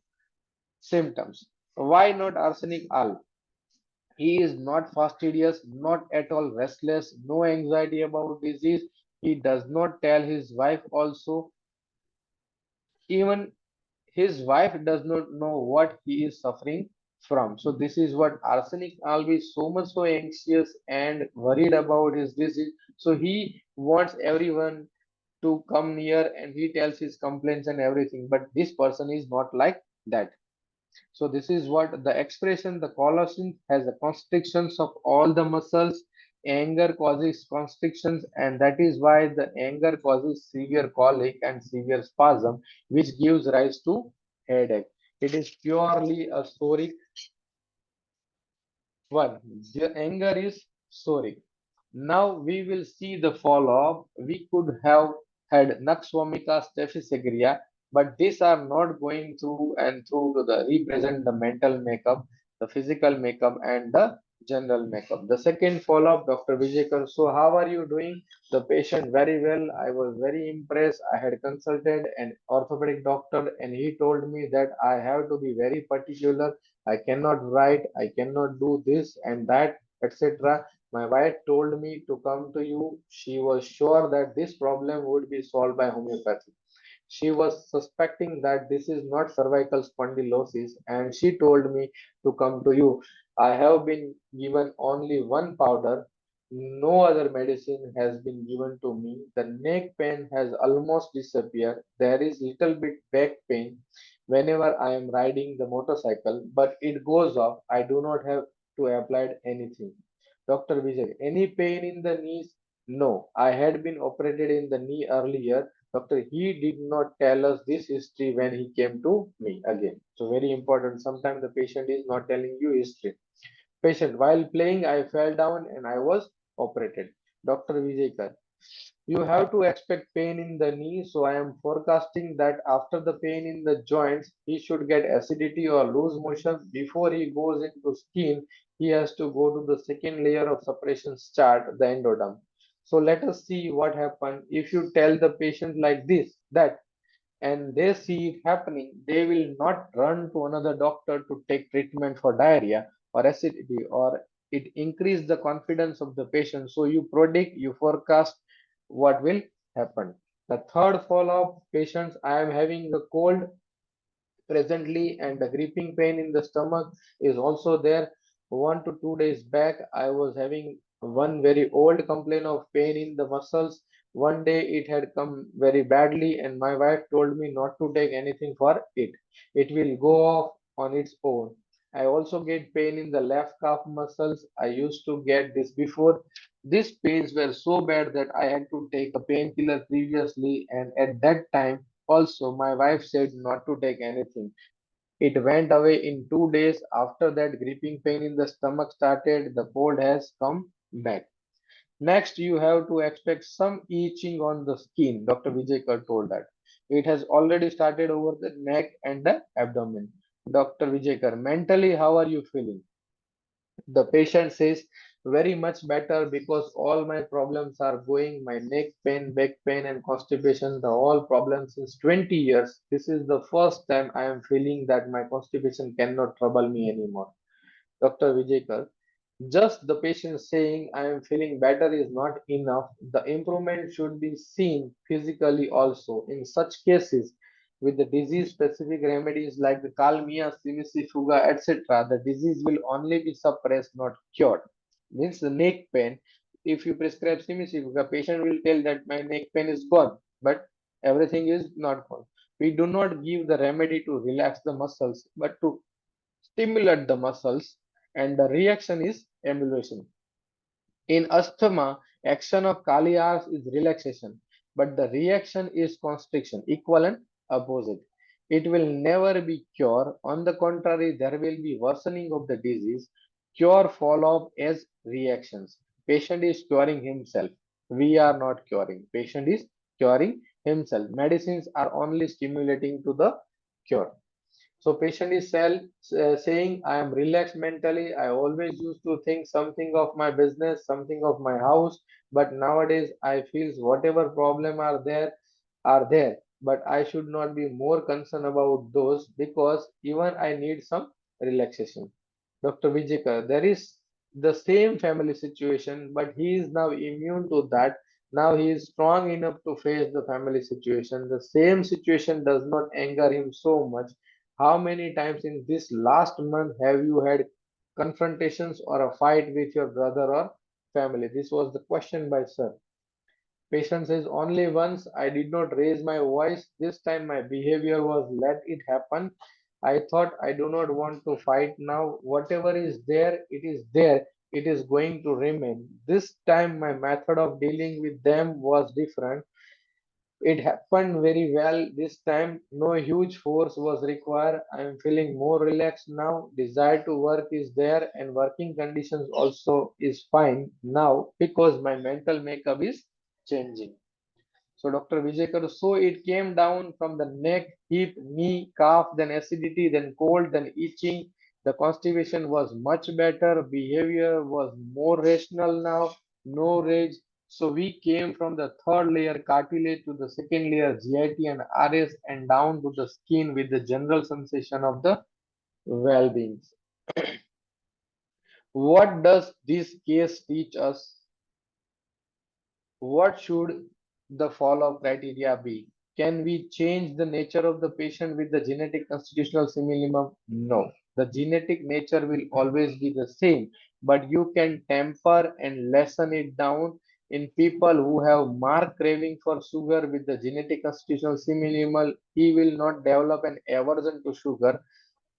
A: symptoms. Why not arsenic alb? He is not fastidious, not at all restless, no anxiety about disease. He does not tell his wife also. Even his wife does not know what he is suffering from. So this is what arsenic alb is so much so anxious and worried about his disease. So he wants everyone to come near and he tells his complaints and everything. But this person is not like that. So this is what the expression the collagen has the constrictions of all the muscles. Anger causes constrictions, and that is why the anger causes severe colic and severe spasm, which gives rise to headache. It is purely a soric one. The anger is soric. Now we will see the follow-up. We could have had nux vomica, staphysegra, but these are not going through and through to the represent the mental makeup, the physical makeup, and the general makeup. The second follow-up, Dr. Vijayakar. So how are you doing? The patient very well. I was very impressed. I had consulted an orthopedic doctor, and he told me that I have to be very particular. I cannot write, I cannot do this and that, etc. My wife told me to come to you. She was sure that this problem would be solved by homeopathy. She was suspecting that this is not cervical spondylosis and she told me to come to you. I have been given only one powder. No other medicine has been given to me. The neck pain has almost disappeared. There is little bit back pain whenever I am riding the motorcycle, but it goes off. I do not have to apply anything. Dr. Vijay, any pain in the knees? No, I had been operated in the knee earlier. Doctor, he did not tell us this history when he came to me again. So very important. Sometimes the patient is not telling you history. Patient, while playing, I fell down and I was operated. Dr. Vijayakar, you have to expect pain in the knee, so I am forecasting that after the pain in the joints, he should get acidity or loose motion. Before he goes into skin, he has to go to the second layer of suppression chart, the endoderm. So let us see what happens if you tell the patient like this, that and they see it happening, they will not run to another doctor to take treatment for diarrhea or acidity or it increase the confidence of the patient. So you predict, you forecast what will happen. The third follow-up patients, I am having a cold presently and the gripping pain in the stomach is also there. 1 to 2 days back, I was having one very old complaint of pain in the muscles. One day it had come very badly, and my wife told me not to take anything for it. It will go off on its own. I also get pain in the left calf muscles. I used to get this before. These pains were so bad that I had to take a painkiller previously, and at that time also, my wife said not to take anything. It went away in 2 days. After that, gripping pain in the stomach started. The cold has come back. Next, you have to expect some itching on the skin. Dr. Vijayakar told that. It has already started over the neck and the abdomen. Dr. Vijayakar, mentally, how are you feeling? The patient says, very much better because all my problems are going, my neck pain, back pain, and constipation, the all problems since 20 years. This is the first time I am feeling that my constipation cannot trouble me anymore. Dr. Vijaykar, just the patient saying I am feeling better is not enough. The improvement should be seen physically also. In such cases, with the disease specific remedies like the Kalmia, Simicifuga, etc., the disease will only be suppressed, not cured. Means the neck pain, if you prescribe Simicifuga, patient will tell that my neck pain is gone, but everything is not gone. We do not give the remedy to relax the muscles, but to stimulate the muscles, and the reaction is emulation. In asthma, action of Kalias is relaxation, but the reaction is constriction, equal and opposite. It will never be cure. On the contrary, there will be worsening of the disease. Cure follow up as reactions. Patient is curing himself. We are not curing. Patient is curing himself. Medicines are only stimulating to the cure. So patient is saying, I am relaxed mentally. I always used to think something of my business, something of my house, but nowadays I feel whatever problem are there. But I should not be more concerned about those because even I need some relaxation. Dr. Vijayakar, there is the same family situation, but he is now immune to that. Now he is strong enough to face the family situation. The same situation does not anger him so much. How many times in this last month have you had confrontations or a fight with your brother or family? This was the question by sir. Patient says, only once I did not raise my voice. This time my behavior was let it happen. I thought I do not want to fight now. Whatever is there, it is there. It is going to remain. This time my method of dealing with them was different. It happened very well this time. No huge force was required. I am feeling more relaxed now. Desire to work is there and working conditions also is fine now because my mental makeup is changing. So Dr. Vijayakar, so it came down from the neck, hip, knee, calf, then acidity, then cold, then itching. The constipation was much better. Behavior was more rational now. No rage. So we came from the third layer cartilage to the second layer GIT and RS and down to the skin with the general sensation of the well-being. What does this case teach us? What should the follow-up criteria be? Can we change the nature of the patient with the genetic constitutional minimum? No. The genetic nature will always be the same, but you can temper and lessen it down. In people who have marked craving for sugar with the genetic constitutional minimal, he will not develop an aversion to sugar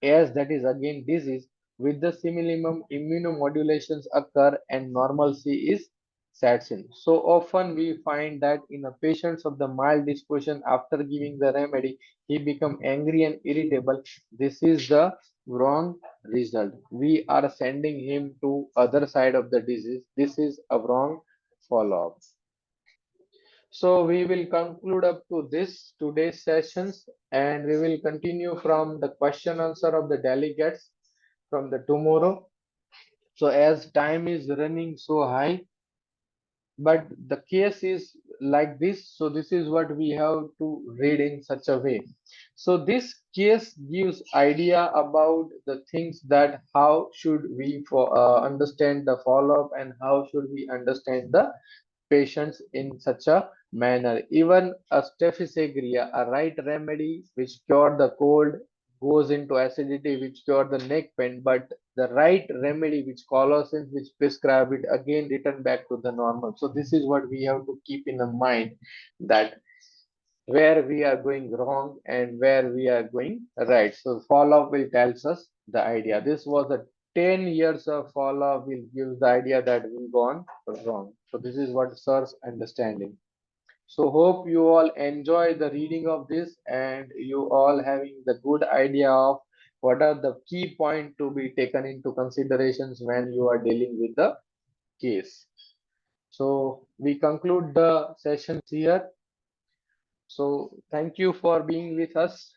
A: as that is again disease. With the minimum immunomodulations occur and normalcy is sets in. So often we find that in a patients of the mild disposition after giving the remedy, he become angry and irritable. This is the wrong result. We are sending him to other side of the disease. This is a wrong follow-up. So we will conclude up to this today's sessions and we will continue from the question answer of the delegates from the tomorrow. So as time is running so high, but the case is like this, so this is what we have to read in such a way. So this case gives idea about the things that how should we understand the follow-up and how should we understand the patients in such a manner. Even a staphysagria, a right remedy which cure the cold, goes into acidity which cure the neck pain, but the right remedy which colosins which prescribe it again return back to the normal. So this is what we have to keep in mind, that where we are going wrong and where we are going right. So follow-up will tells us the idea. This was a 10 years of follow-up will give the idea that we gone wrong. So this is what sir's understanding. So hope you all enjoy the reading of this and you all having the good idea of what are the key point to be taken into considerations when you are dealing with the case. So we conclude the sessions here. So thank you for being with us.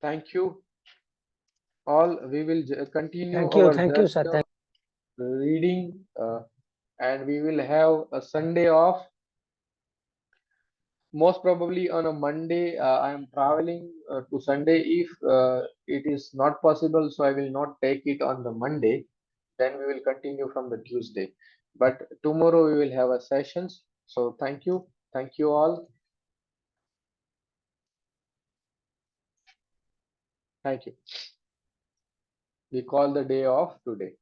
A: Thank you all. We will continue our
C: Thank you,
A: journey
C: sir.
A: of reading and we will have a Sunday off. Most probably on a Monday. I am traveling to Sunday. If it is not possible, so I will not take it on the Monday. Then we will continue from the Tuesday. But tomorrow we will have a sessions. So thank you. Thank you all. Thank you. We call the day off today.